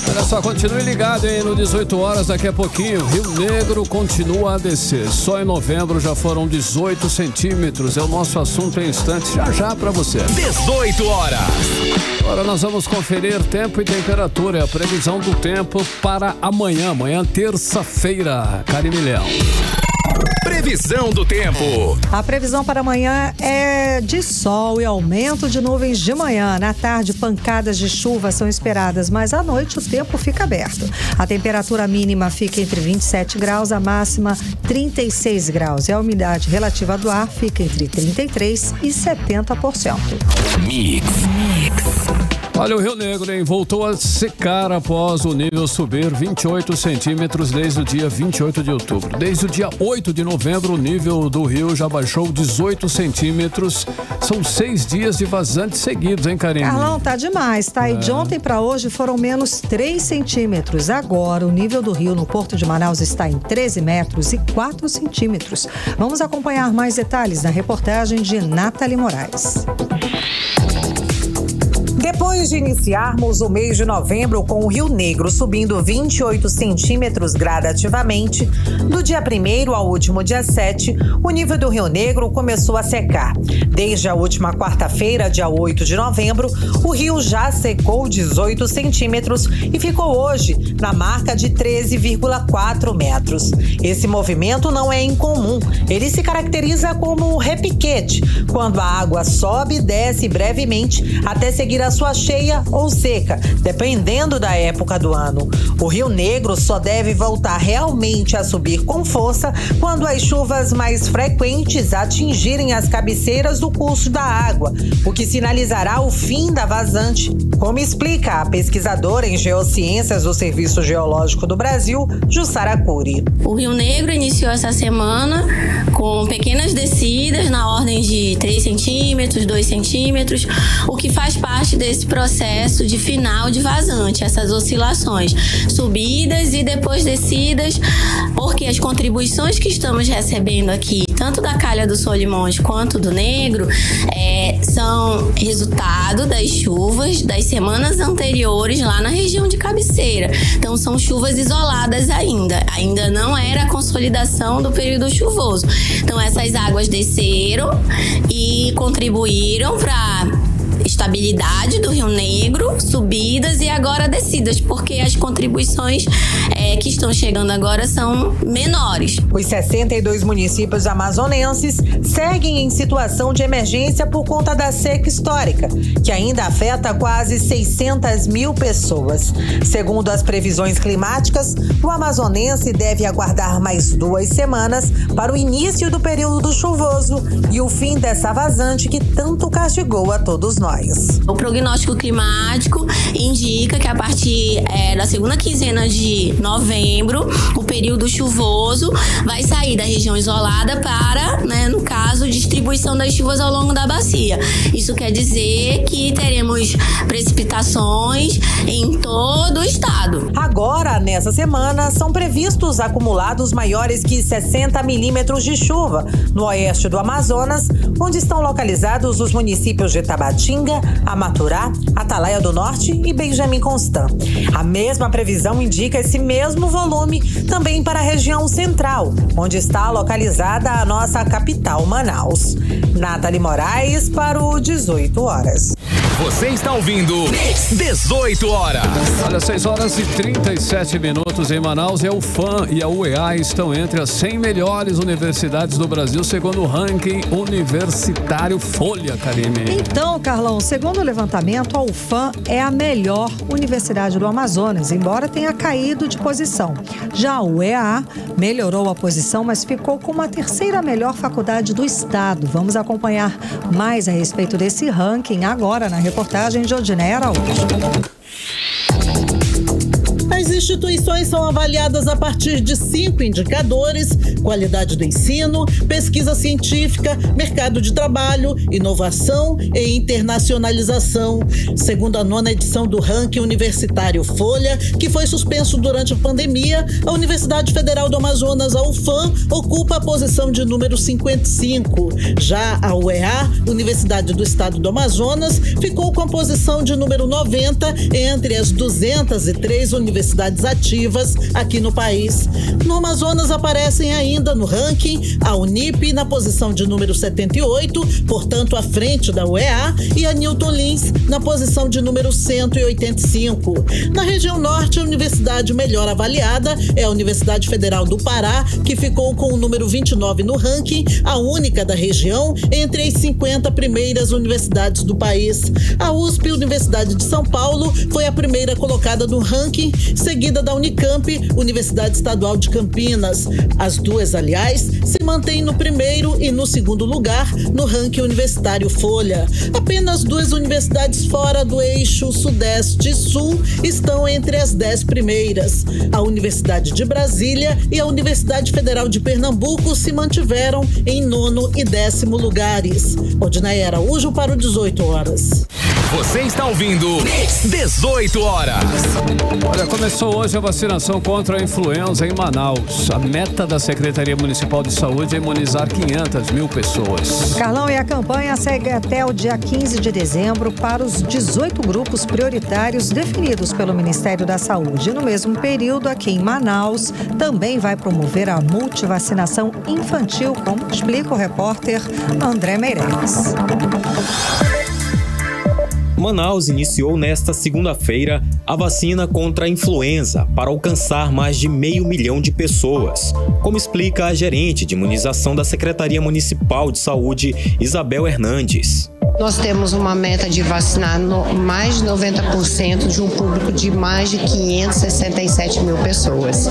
Olha só, continue ligado aí no 18 horas, daqui a pouquinho. Rio Negro continua a descer. Só em novembro já foram 18 centímetros. É o nosso assunto em instantes, já pra você. 18 horas. Agora nós vamos conferir tempo e temperatura. É a previsão do tempo para amanhã, terça-feira. Karime Leão. Previsão do tempo. A previsão para amanhã é de sol e aumento de nuvens de manhã. Na tarde, pancadas de chuva são esperadas, mas à noite o tempo fica aberto. A temperatura mínima fica entre 27 graus, a máxima 36 graus. E a umidade relativa do ar fica entre 33% e 70%. Mix. Olha, o Rio Negro, hein? Voltou a secar após o nível subir 28 centímetros desde o dia 28 de outubro. Desde o dia 8 de novembro, o nível do rio já baixou 18 centímetros. São 6 dias de vazantes seguidos, hein, Karine? Carlão, tá demais, tá? E de ontem para hoje foram menos 3 centímetros. Agora, o nível do rio no Porto de Manaus está em 13 metros e 4 centímetros. Vamos acompanhar mais detalhes na reportagem de Nathalie Moraes. Depois de iniciarmos o mês de novembro com o Rio Negro subindo 28 centímetros gradativamente, do dia 1º ao último dia 7, o nível do Rio Negro começou a secar. Desde a última quarta-feira, dia 8 de novembro, o rio já secou 18 centímetros e ficou hoje na marca de 13,4 metros. Esse movimento não é incomum. Ele se caracteriza como repiquete, quando a água sobe e desce brevemente até seguir a sua cheia ou seca, dependendo da época do ano. O Rio Negro só deve voltar realmente a subir com força quando as chuvas mais frequentes atingirem as cabeceiras do curso da água, o que sinalizará o fim da vazante, como explica a pesquisadora em geociências do Serviço Geológico do Brasil, Jussara Cury. O Rio Negro iniciou essa semana com pequenas descidas na ordem de 3 centímetros, 2 centímetros, o que faz parte desse processo de final de vazante, essas oscilações, subidas e depois descidas, porque as contribuições que estamos recebendo aqui, tanto da Calha do Solimões quanto do Negro, são resultado das chuvas das semanas anteriores lá na região de cabeceira. Então são chuvas isoladas ainda não era a consolidação do período chuvoso. Então essas águas desceram e contribuíram para estabilidade do Rio Negro, subidas e agora descidas, porque as contribuições que estão chegando agora são menores. Os 62 municípios amazonenses seguem em situação de emergência por conta da seca histórica, que ainda afeta quase 600 mil pessoas. Segundo as previsões climáticas, o amazonense deve aguardar mais 2 semanas para o início do período chuvoso e o fim dessa vazante que tanto castigou a todos nós. O prognóstico climático indica que a partir da segunda quinzena de novembro, o período chuvoso vai sair da região isolada para, no caso, distribuição das chuvas ao longo da bacia. Isso quer dizer que teremos precipitações em todo o estado. Agora, nessa semana, são previstos acumulados maiores que 60 milímetros de chuva no oeste do Amazonas, onde estão localizados os municípios de Tabatinga, Amaturá, Atalaia do Norte e Benjamin Constant. A mesma previsão indica esse mesmo volume também para a região central, onde está localizada a nossa capital, Manaus. Nathalie Moraes para o 18 horas. Você está ouvindo 18 horas. Olha, 6 horas e 37 minutos em Manaus. E a UFAM e a UEA estão entre as 100 melhores universidades do Brasil, segundo o ranking universitário Folha, Karime. Então, Carlão, segundo o levantamento, a UFAM é a melhor universidade do Amazonas, embora tenha caído de posição. Já a UEA melhorou a posição, mas ficou como a terceira melhor faculdade do estado. Vamos acompanhar mais a respeito desse ranking agora na reportagem de Odineia Araújo. As instituições são avaliadas a partir de 5 indicadores: qualidade do ensino, pesquisa científica, mercado de trabalho, inovação e internacionalização. Segundo a 9ª edição do ranking universitário Folha, que foi suspenso durante a pandemia, a Universidade Federal do Amazonas, a UFAM, ocupa a posição de número 55. Já a UEA, Universidade do Estado do Amazonas, ficou com a posição de número 90 entre as 203 universidades ativas aqui no país. No Amazonas aparecem ainda no ranking a Unip na posição de número 78, portanto à frente da UEA, e a Newton Lins na posição de número 185. Na região norte, a universidade melhor avaliada é a Universidade Federal do Pará, que ficou com o número 29 no ranking, a única da região entre as 50 primeiras universidades do país. A USP, Universidade de São Paulo, foi a primeira colocada no ranking, seguida da Unicamp, Universidade Estadual de Campinas. As duas, aliás, se mantêm no primeiro e no segundo lugar no ranking universitário Folha. Apenas 2 universidades fora do eixo Sudeste e Sul estão entre as 10 primeiras. A Universidade de Brasília e a Universidade Federal de Pernambuco se mantiveram em 9º e 10º lugares. Odineia Araújo para o 18 horas. Você está ouvindo 18 horas. Olha, começou hoje a vacinação contra a influenza em Manaus. A meta da Secretaria Municipal de Saúde é imunizar 500 mil pessoas. Carlão, e a campanha segue até o dia 15 de dezembro para os 18 grupos prioritários definidos pelo Ministério da Saúde. E no mesmo período, aqui em Manaus, também vai promover a multivacinação infantil, como explica o repórter André Meireles. Manaus iniciou nesta segunda-feira a vacina contra a influenza para alcançar mais de 500 mil de pessoas, como explica a gerente de imunização da Secretaria Municipal de Saúde, Isabel Hernandes. Nós temos uma meta de vacinar mais de 90% de um público de mais de 567 mil pessoas.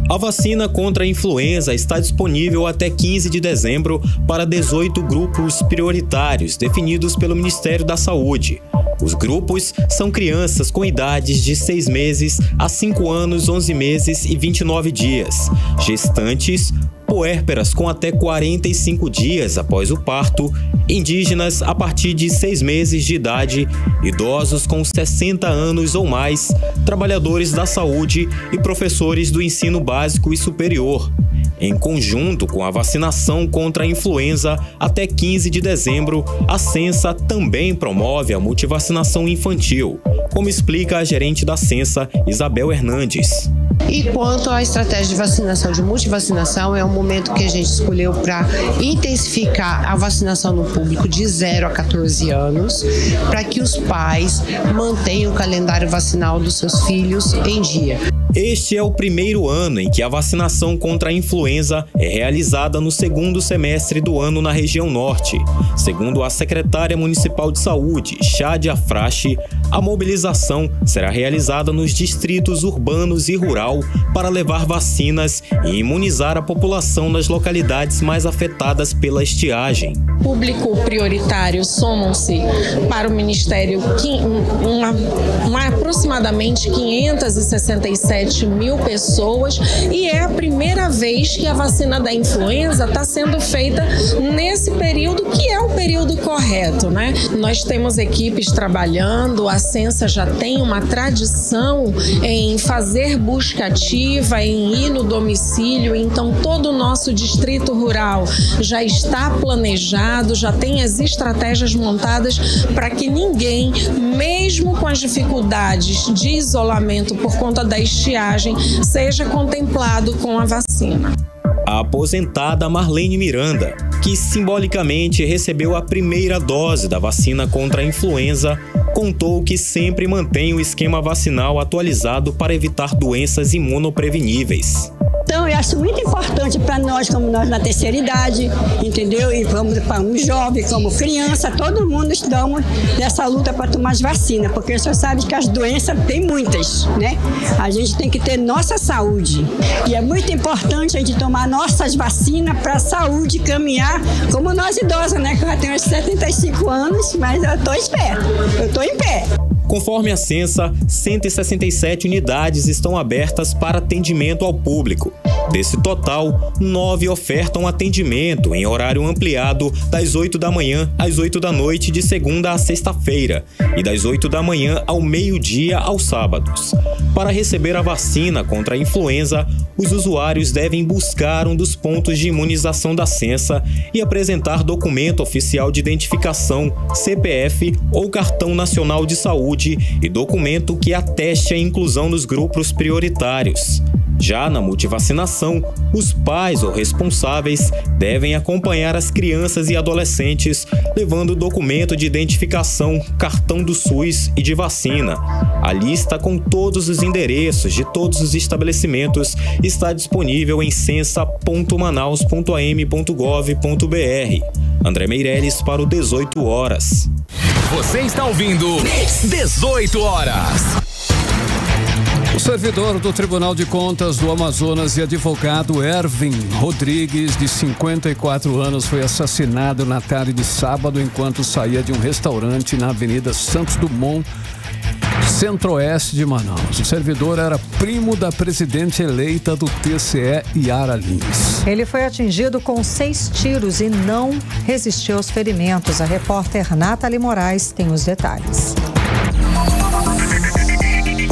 A vacina contra a influenza está disponível até 15 de dezembro para 18 grupos prioritários definidos pelo Ministério da Saúde. Os grupos são crianças com idades de 6 meses a 5 anos, 11 meses e 29 dias, gestantes, puérperas com até 45 dias após o parto, indígenas a partir de 6 meses de idade, idosos com 60 anos ou mais, trabalhadores da saúde e professores do ensino básico e superior. Em conjunto com a vacinação contra a influenza, até 15 de dezembro, a Censa também promove a multivacinação infantil, como explica a gerente da Censa, Isabel Hernandes. E quanto à estratégia de vacinação, de multivacinação, é um momento que a gente escolheu para intensificar a vacinação no público de 0 a 14 anos, para que os pais mantenham o calendário vacinal dos seus filhos em dia. Este é o primeiro ano em que a vacinação contra a influenza é realizada no segundo semestre do ano na região norte. Segundo a secretária municipal de saúde, Shadia Frache, a mobilização será realizada nos distritos urbanos e rural para levar vacinas e imunizar a população nas localidades mais afetadas pela estiagem. Público prioritário somam-se para o Ministério aproximadamente 567 mil pessoas e é a primeira vez que a vacina da influenza está sendo feita nesse período que é o período correto, né? Nós temos equipes trabalhando, a Censa já tem uma tradição em fazer busca ativa, em ir no domicílio, então todo o nosso distrito rural já está planejado, já tem as estratégias montadas para que ninguém, mesmo com as dificuldades de isolamento por conta da estiagem, seja contemplado com a vacina. A aposentada Marlene Miranda, que simbolicamente recebeu a primeira dose da vacina contra a influenza, contou que sempre mantém o esquema vacinal atualizado para evitar doenças imunopreveníveis. Então, eu acho muito importante para nós, como nós na terceira idade, entendeu? E vamos para um jovem, como criança, todo mundo estamos nessa luta para tomar as vacinas, porque o senhor sabe que as doenças tem muitas, né? A gente tem que ter nossa saúde. E é muito importante a gente tomar nossas vacinas para a saúde caminhar, como nós idosos, né? Que eu já tenho 75 anos, mas eu estou esperto, eu estou em pé. Conforme a Censa, 167 unidades estão abertas para atendimento ao público. Desse total, 9 ofertam atendimento em horário ampliado das 8 da manhã às 8 da noite de segunda a sexta-feira e das 8 da manhã ao meio-dia aos sábados. Para receber a vacina contra a influenza, os usuários devem buscar um dos pontos de imunização da Censa e apresentar documento oficial de identificação, CPF ou Cartão Nacional de Saúde e documento que ateste a inclusão nos grupos prioritários. Já na multivacinação, os pais ou responsáveis devem acompanhar as crianças e adolescentes levando documento de identificação, cartão do SUS e de vacina. A lista com todos os endereços de todos os estabelecimentos está disponível em censa.manaus.am.gov.br. André Meireles para o 18 horas. Você está ouvindo 18 horas. O servidor do Tribunal de Contas do Amazonas e advogado Ervin Rodrigues, de 54 anos, foi assassinado na tarde de sábado enquanto saía de um restaurante na Avenida Santos Dumont, centro-oeste de Manaus. O servidor era primo da presidente eleita do TCE, Yara Lins. Ele foi atingido com 6 tiros e não resistiu aos ferimentos. A repórter Nathalie Moraes tem os detalhes.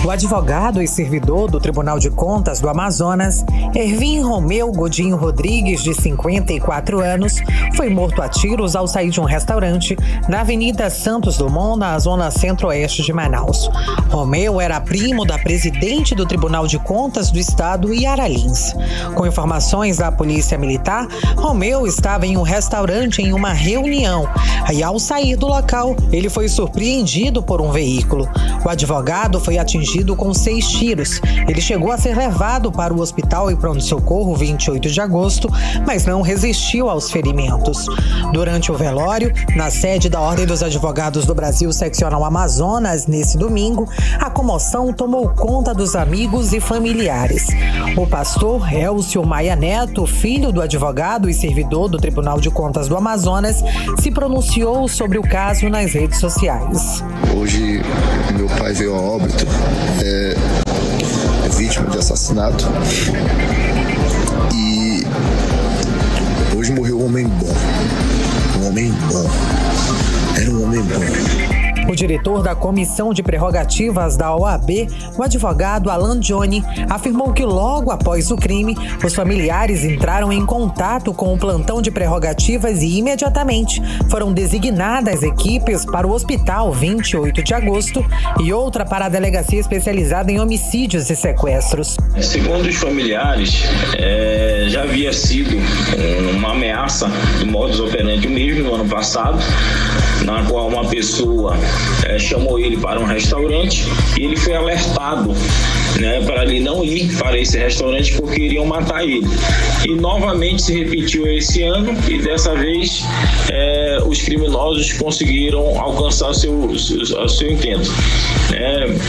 O advogado e servidor do Tribunal de Contas do Amazonas, Ervin Romeu Godinho Rodrigues, de 54 anos, foi morto a tiros ao sair de um restaurante na Avenida Santos Dumont, na zona centro-oeste de Manaus. Romeu era primo da presidente do Tribunal de Contas do Estado, Yara Lins. Com informações da Polícia Militar, Romeu estava em um restaurante em uma reunião e, ao sair do local, ele foi surpreendido por um veículo. O advogado foi atingido com 6 tiros. Ele chegou a ser levado para o hospital e pronto-socorro 28 de agosto, mas não resistiu aos ferimentos. Durante o velório, na sede da Ordem dos Advogados do Brasil Seccional Amazonas, nesse domingo, a comoção tomou conta dos amigos e familiares. O pastor Elcio Maia Neto, filho do advogado e servidor do Tribunal de Contas do Amazonas, se pronunciou sobre o caso nas redes sociais. Hoje, meu pai veio a óbito, é vítima de assassinato, e Hoje morreu um homem bom. Um homem bom. Era um homem bom. O diretor da Comissão de Prerrogativas da OAB, o advogado Alan Johnny, afirmou que logo após o crime, os familiares entraram em contato com o plantão de prerrogativas e imediatamente foram designadas equipes para o Hospital 28 de Agosto e outra para a Delegacia Especializada em Homicídios e Sequestros. Segundo os familiares, já havia sido uma ameaça do modus operandi mesmo no ano passado, na qual uma pessoa chamou ele para um restaurante e ele foi alertado, para ele não ir para esse restaurante porque iriam matar ele. E novamente se repetiu esse ano e dessa vez os criminosos conseguiram alcançar o seu intento.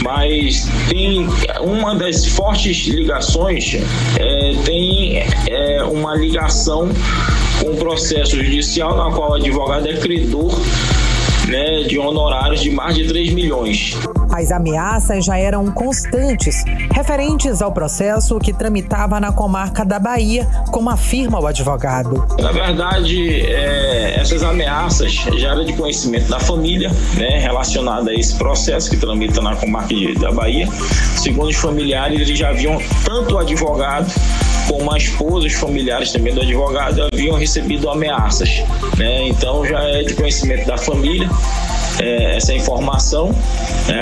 Mas tem uma das fortes ligações, tem uma ligação com o processo judicial na qual o advogado é credor de honorários de mais de 3 milhões. As ameaças já eram constantes, referentes ao processo que tramitava na comarca da Bahia, como afirma o advogado. Na verdade, essas ameaças já eram de conhecimento da família, relacionada a esse processo que tramita na comarca da Bahia. Segundo os familiares, eles já haviam, tanto o advogado como a esposa, os familiares também do advogado, haviam recebido ameaças. Então já é de conhecimento da família essa informação.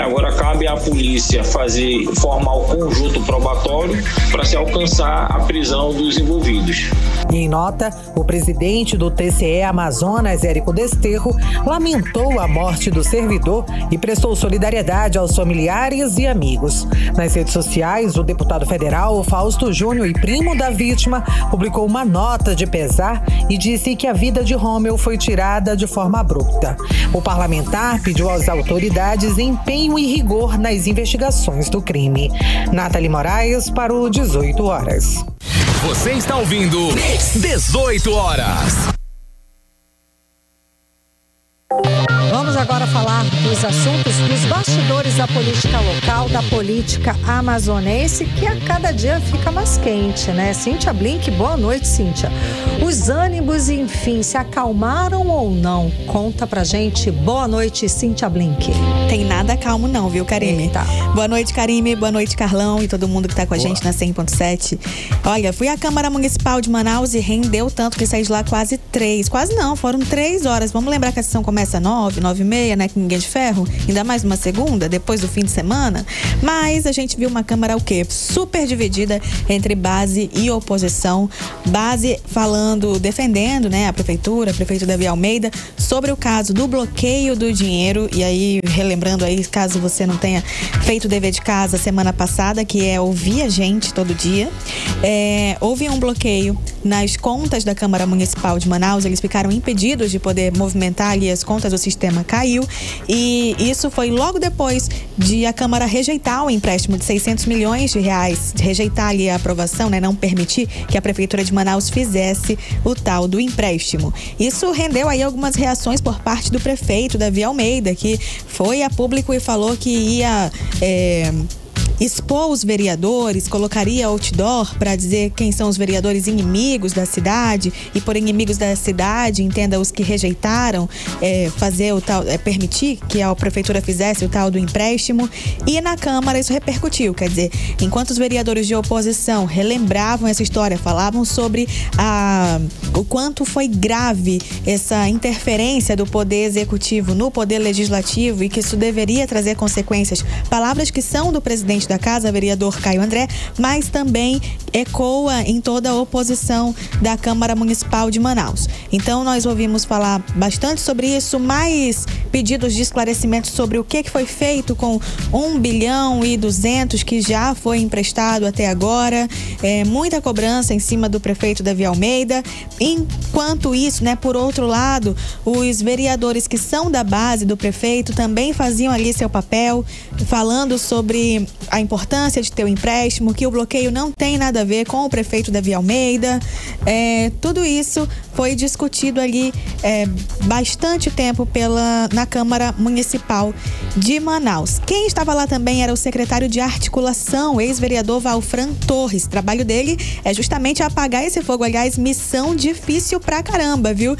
Agora cabe à polícia formar o conjunto probatório para se alcançar a prisão dos envolvidos. Em nota, o presidente do TCE Amazonas, Érico Desterro, lamentou a morte do servidor e prestou solidariedade aos familiares e amigos. Nas redes sociais, o deputado federal Fausto Júnior, e primo da vítima, publicou uma nota de pesar e disse que a vida de Rômel foi tirada de forma abrupta. O parlamentar pediu às autoridades empenho e rigor nas investigações do crime. Nathalie Moraes para o 18 horas. Você está ouvindo 18 horas. Vamos agora falar dos assuntos dos bastidores da política local, da política amazonense, que a cada dia fica mais quente, né? Cíntia Blink, boa noite, Cíntia. Os ânimos, enfim, se acalmaram ou não? Conta pra gente. Boa noite, Cíntia Blink. Tem nada calmo não, viu, Karime? Eita. Boa noite, Karime. Boa noite, Carlão e todo mundo que tá com a gente na 100.7. Olha, fui à Câmara Municipal de Manaus e rendeu tanto que saí de lá quase 3 horas. Vamos lembrar que a sessão começa 9h30, né? Com ninguém de ferro. Ainda mais uma segunda, depois do fim de semana. Mas a gente viu uma Câmara o quê? Super dividida entre base e oposição. Base defendendo, né? A prefeito Davi Almeida, sobre o caso do bloqueio do dinheiro. E aí, relembrando aí, caso você não tenha feito o dever de casa semana passada, que é ouvir a gente todo dia. Houve um bloqueio nas contas da Câmara Municipal de Manaus. Eles ficaram impedidos de poder movimentar ali as contas, o sistema caiu, e isso foi logo depois de a Câmara rejeitar o empréstimo de 600 milhões de reais, rejeitar ali a aprovação, né, não permitir que a Prefeitura de Manaus fizesse o tal do empréstimo. Isso rendeu aí algumas reações por parte do prefeito Davi Almeida, que foi a público e falou que ia expor os vereadores, colocaria outdoor para dizer quem são os vereadores inimigos da cidade, e por inimigos da cidade entenda os que rejeitaram fazer o tal, permitir que a prefeitura fizesse o tal do empréstimo. E na Câmara isso repercutiu, quer dizer, enquanto os vereadores de oposição relembravam essa história, falavam sobre o quanto foi grave essa interferência do poder executivo no poder legislativo e que isso deveria trazer consequências, palavras que são do presidente da casa, vereador Caio André, mas também ecoa em toda a oposição da Câmara Municipal de Manaus. Então nós ouvimos falar bastante sobre isso, mais pedidos de esclarecimento sobre o que foi feito com 1 bilhão e 200 que já foi emprestado até agora, muita cobrança em cima do prefeito Davi Almeida. Enquanto isso, né, por outro lado, os vereadores que são da base do prefeito também faziam ali seu papel, falando sobre a importância de ter o empréstimo, que o bloqueio não tem nada a ver com o prefeito Davi Almeida. Tudo isso foi discutido ali bastante tempo na na Câmara Municipal de Manaus. Quem estava lá também era o secretário de Articulação, ex-vereador Valfran Torres. O trabalho dele é justamente apagar esse fogo. Aliás, missão difícil pra caramba, viu?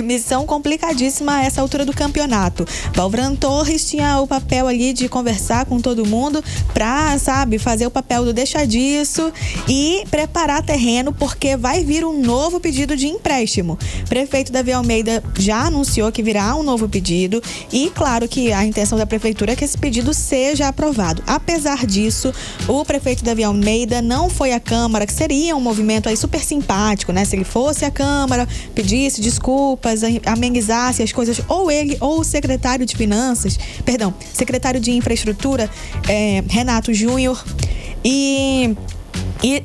Missão complicadíssima a essa altura do campeonato. Valfran Torres tinha o papel ali de conversar com todo mundo pra, fazer o papel do deixa disso e preparar terreno, porque vai vir um novo pedido de empréstimo. Prefeito Davi Almeida já anunciou que virá um novo pedido e, claro, que a intenção da prefeitura é que esse pedido seja aprovado. Apesar disso, o prefeito Davi Almeida não foi à Câmara, que seria um movimento aí super simpático, né? Se ele fosse à Câmara, pedisse desculpas, amenizasse as coisas, ou ele ou o secretário de Finanças, secretário de Infraestrutura, Renato Júnior, e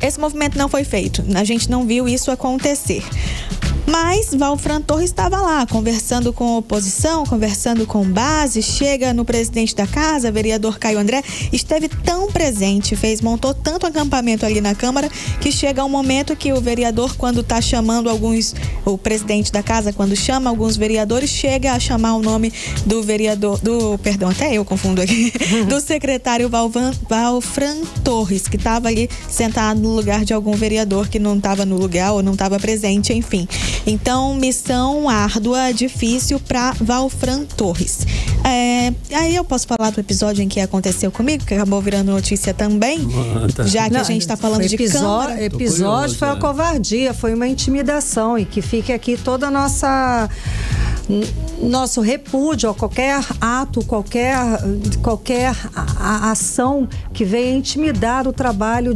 esse movimento não foi feito. A gente não viu isso acontecer. Mas Valfran Torres estava lá, conversando com a oposição, conversando com base, chega no presidente da casa, vereador Caio André, esteve tão presente, montou tanto acampamento ali na Câmara, que chega um momento que o vereador, quando está chamando o presidente da casa, quando chama alguns vereadores, chega a chamar o nome do vereador, até eu confundo aqui, do secretário Valfran Torres, que estava ali sentado no lugar de algum vereador que não estava no lugar ou não estava presente, enfim. Então, missão árdua, difícil para Valfran Torres. Aí eu posso falar do episódio em que aconteceu comigo, que acabou virando notícia também, já que a gente está falando de Câmara. Episódio foi a covardia, foi uma intimidação, e que fique aqui toda a nosso repúdio a qualquer ato, qualquer ação que venha intimidar o trabalho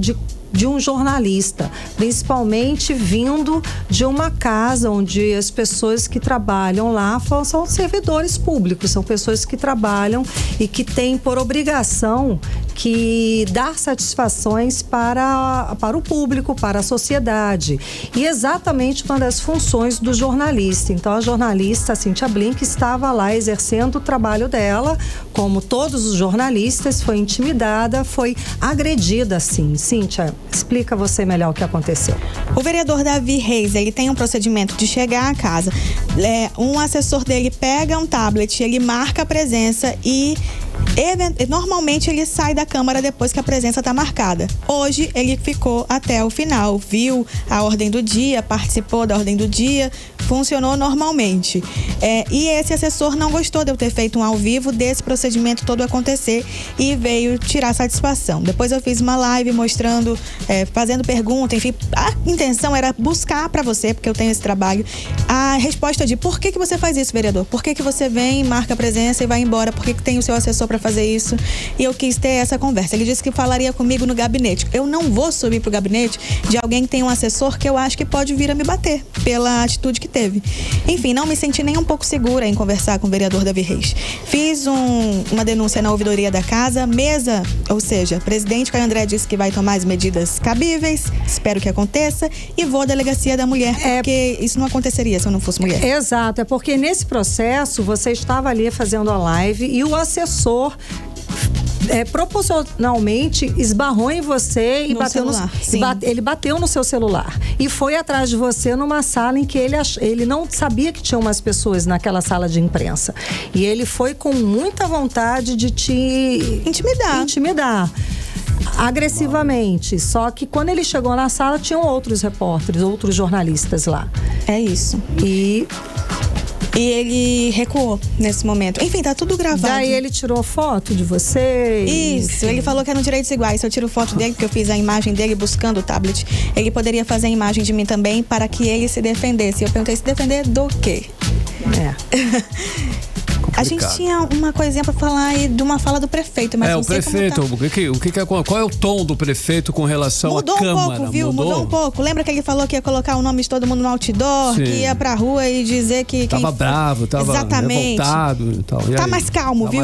de um jornalista, principalmente vindo de uma casa onde as pessoas que trabalham lá são servidores públicos, são pessoas que trabalham e que têm por obrigação que dar satisfações para o público, para a sociedade. E exatamente uma das funções do jornalista. Então, a jornalista Cíntia Blink estava lá exercendo o trabalho dela, como todos os jornalistas, foi intimidada, foi agredida, sim. Cíntia, explica você melhor o que aconteceu. O vereador Davi Reis, ele tem um procedimento de chegar à casa. Um assessor dele pega um tablet, ele marca a presença e normalmente ele sai da Câmara depois que a presença está marcada. Hoje ele ficou até o final, viu a ordem do dia, participou da ordem do dia, funcionou normalmente. E esse assessor não gostou de eu ter feito um ao vivo desse procedimento todo acontecer e veio tirar satisfação. Depois eu fiz uma live mostrando, fazendo pergunta, enfim, a intenção era buscar para você, porque eu tenho esse trabalho, a resposta de por que você faz isso, vereador? Por que você vem, marca a presença e vai embora? Por que tem o seu assessor para fazer isso? E eu quis ter essa conversa. Ele disse que falaria comigo no gabinete. Eu não vou subir pro gabinete de alguém que tem um assessor que eu acho que pode vir a me bater pela atitude que teve. Enfim, não me senti nem um pouco segura em conversar com o vereador Davi Reis. Fiz uma denúncia na ouvidoria da casa, ou seja, presidente Caio André disse que vai tomar as medidas cabíveis, espero que aconteça, e vou à delegacia da mulher, porque isso não aconteceria se eu não fosse mulher. Exato, é porque nesse processo você estava ali fazendo a live e o assessor proporcionalmente esbarrou em você e bateu no celular. Ele bateu no seu celular e foi atrás de você numa sala em que ele não sabia que tinha umas pessoas naquela sala de imprensa. E ele foi com muita vontade de te intimidar agressivamente. Só que quando ele chegou na sala, tinham outros repórteres, outros jornalistas lá. É isso. E ele recuou nesse momento. Enfim, tá tudo gravado. Daí ele tirou foto de você? Isso, ele falou que eram direitos iguais. Se eu tiro foto dele, porque eu fiz a imagem dele buscando o tablet, ele poderia fazer a imagem de mim também para que ele se defendesse. Eu perguntei, se defender do quê? A gente tinha uma coisinha pra falar aí de uma fala do prefeito, mas não sei prefeito, qual é o tom do prefeito com relação à Câmara? Mudou um pouco, viu? Mudou um pouco. Lembra que ele falou que ia colocar o nome de todo mundo no outdoor, que ia pra rua e dizer que... Tava bravo, tava revoltado e tal. Tá mais calmo, viu?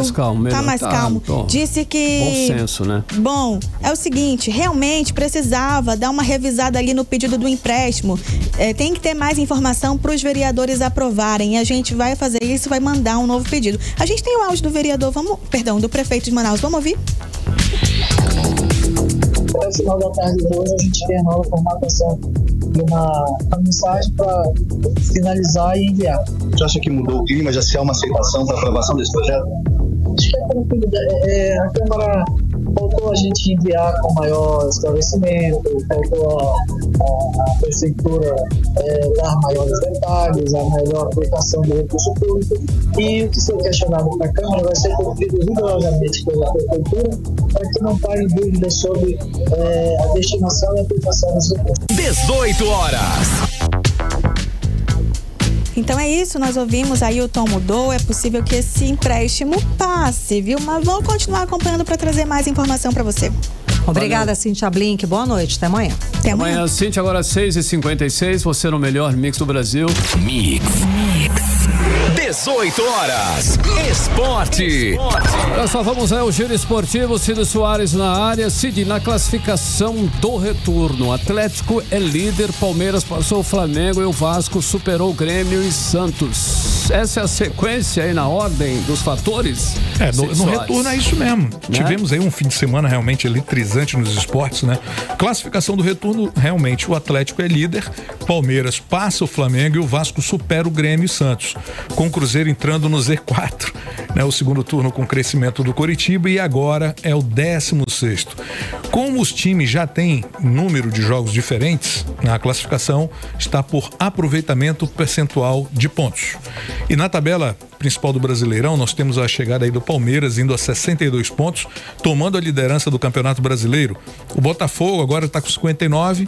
Tá mais calmo. Disse que... Bom senso, né? Bom, é o seguinte, realmente precisava dar uma revisada ali no pedido do empréstimo. Tem que ter mais informação pros vereadores aprovarem. E a gente vai fazer isso, vai mandar um novo pedido. A gente tem o áudio do vereador, do prefeito de Manaus, vamos ouvir? No final da tarde de hoje a gente tem a nova formatação uma mensagem para finalizar e enviar. Você acha que mudou o clima? Já se há uma aceitação para a aprovação desse projeto? Acho que é tranquilo. A Câmara faltou a gente enviar com maior esclarecimento, faltou a Prefeitura dar maiores detalhes, a melhor aplicação do recurso público. E o que for questionado para a Câmara vai ser cumprido rigorosamente pela Prefeitura para que não parem dúvidas sobre a destinação e a aplicação dos recursos. 18 horas. Então é isso, nós ouvimos aí o tom mudou, é possível que esse empréstimo passe, viu? Mas vamos continuar acompanhando para trazer mais informação para você. Obrigada, Cíntia Blink. Boa noite, até amanhã. Até amanhã, Cíntia, agora 6h56, você no melhor mix do Brasil. Mix. 18 horas. Esporte. Olha só, vamos ao giro esportivo. Cid Soares na área. Cid, na classificação do retorno, Atlético é líder, Palmeiras passou o Flamengo e o Vasco superou o Grêmio e Santos. Essa é a sequência aí na ordem dos fatores? No retorno é isso mesmo. Né? Tivemos aí um fim de semana realmente eletrizante nos esportes, né? Classificação do retorno, realmente, o Atlético é líder, Palmeiras passa o Flamengo e o Vasco supera o Grêmio e Santos, com o Cruzeiro entrando no Z4, né? O segundo turno com crescimento do Coritiba e agora é o 16º. Como os times já têm número de jogos diferentes, a classificação está por aproveitamento percentual de pontos. E na tabela principal do Brasileirão, nós temos a chegada aí do Palmeiras indo a 62 pontos, tomando a liderança do Campeonato Brasileiro. O Botafogo agora está com 59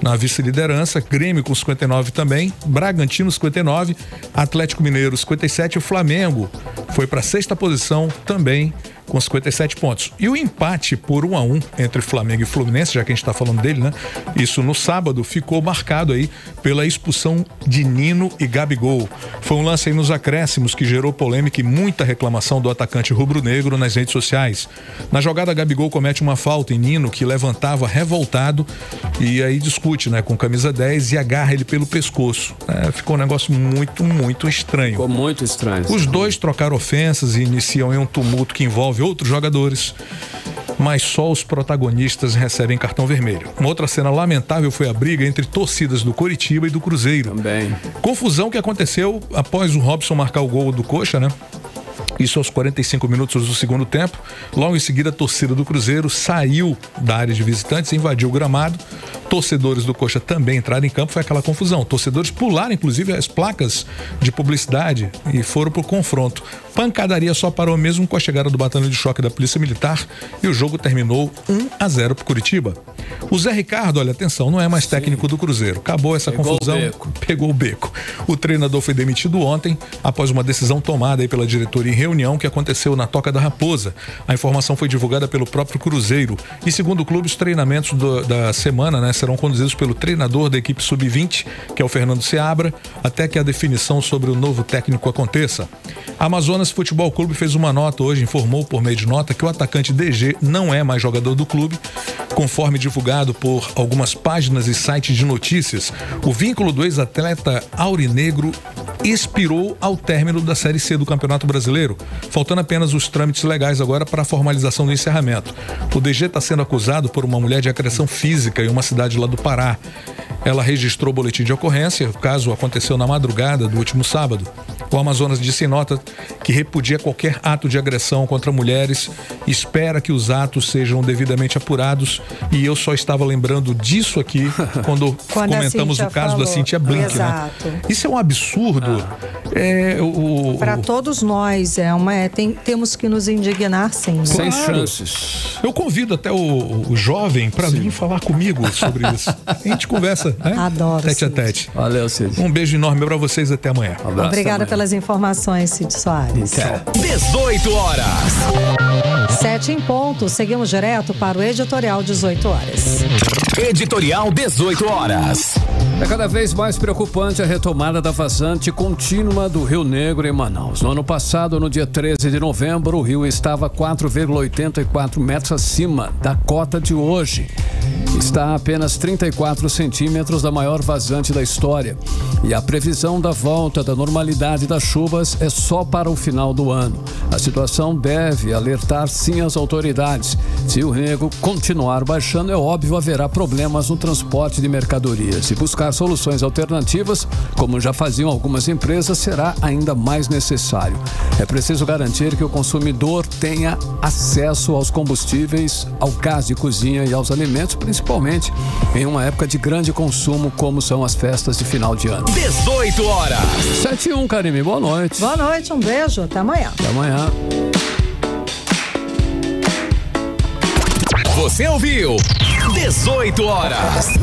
na vice-liderança, Grêmio com 59 também, Bragantino 59, Atlético Mineiro 57 e o Flamengo foi para a 6ª posição também com 57 pontos. E o empate por 1-1 entre Flamengo e Fluminense, já que a gente está falando dele, né? Isso no sábado ficou marcado aí pela expulsão de Nino e Gabigol. Foi um lance aí nos acréscimos que gerou polêmica e muita reclamação do atacante rubro-negro nas redes sociais. Na jogada, Gabigol comete uma falta em Nino, que levantava revoltado e aí discute, né, com camisa 10 e agarra ele pelo pescoço. Ficou um negócio muito estranho. Ficou muito estranho. Os dois trocaram ofensas e iniciam em um tumulto que envolve outros jogadores, mas só os protagonistas recebem cartão vermelho. Uma outra cena lamentável foi a briga entre torcidas do Coritiba e do Cruzeiro. Também. Confusão que aconteceu após o Robson marcar o gol do Coxa, né? Isso aos 45 minutos do segundo tempo. Logo em seguida, a torcida do Cruzeiro saiu da área de visitantes e invadiu o gramado. Torcedores do Coxa também entraram em campo, foi aquela confusão. Torcedores pularam, inclusive, as placas de publicidade e foram pro confronto. Pancadaria só parou mesmo com a chegada do batalhão de choque da Polícia Militar e o jogo terminou 1-0 pro Curitiba. O Zé Ricardo, olha, atenção, não é mais técnico do Cruzeiro. Acabou essa confusão. Pegou o beco. O treinador foi demitido ontem após uma decisão tomada aí pela diretoria em reunião que aconteceu na Toca da Raposa. A informação foi divulgada pelo próprio Cruzeiro. E segundo o clube, os treinamentos da semana, né, serão conduzidos pelo treinador da equipe sub-20, que é o Fernando Seabra, até que a definição sobre o novo técnico aconteça. A Amazonas Futebol Clube fez uma nota hoje, informou por meio de nota que o atacante DG não é mais jogador do clube, conforme divulgado por algumas páginas e sites de notícias. O vínculo do ex-atleta aurinegro expirou ao término da Série C do Campeonato Brasileiro, faltando apenas os trâmites legais agora para a formalização do encerramento. O DG está sendo acusado por uma mulher de agressão física em uma cidade lá do Pará. Ela registrou o boletim de ocorrência, o caso aconteceu na madrugada do último sábado. O Amazonas disse em nota que repudia qualquer ato de agressão contra mulheres, espera que os atos sejam devidamente apurados, e eu só estava lembrando disso aqui quando comentamos o caso da Cíntia Blink. Exato. Né? Isso é um absurdo. Para todos nós, temos que nos indignar sim. Sem chances. Eu convido até o jovem para vir falar comigo sobre isso. A gente conversa, né? Adoro. Tete a tete. Valeu, Cid. Um beijo enorme para vocês, até amanhã. Obrigada pelas informações, Cid Soares. 18 horas. 7 em ponto. Seguimos direto para o editorial 18 horas. Editorial 18 horas. É cada vez mais preocupante a retomada da vazante contínua do Rio Negro em Manaus. No ano passado, no dia 13 de novembro, o rio estava 4,84 metros acima da cota de hoje. está a apenas 34 centímetros da maior vazante da história. E a previsão da volta da normalidade das chuvas é só para o final do ano. A situação deve alertar sim as autoridades. Se o Rio Negro continuar baixando, é óbvio haverá problemas no transporte de mercadorias. E buscar soluções alternativas, como já faziam algumas empresas, será ainda mais necessário. É preciso garantir que o consumidor tenha acesso aos combustíveis, ao gás de cozinha e aos alimentos, principalmente em uma época de grande consumo, como são as festas de final de ano. 18 horas. 7h01, Karime, boa noite. Boa noite, um beijo, até amanhã. Até amanhã. Você ouviu 18 horas.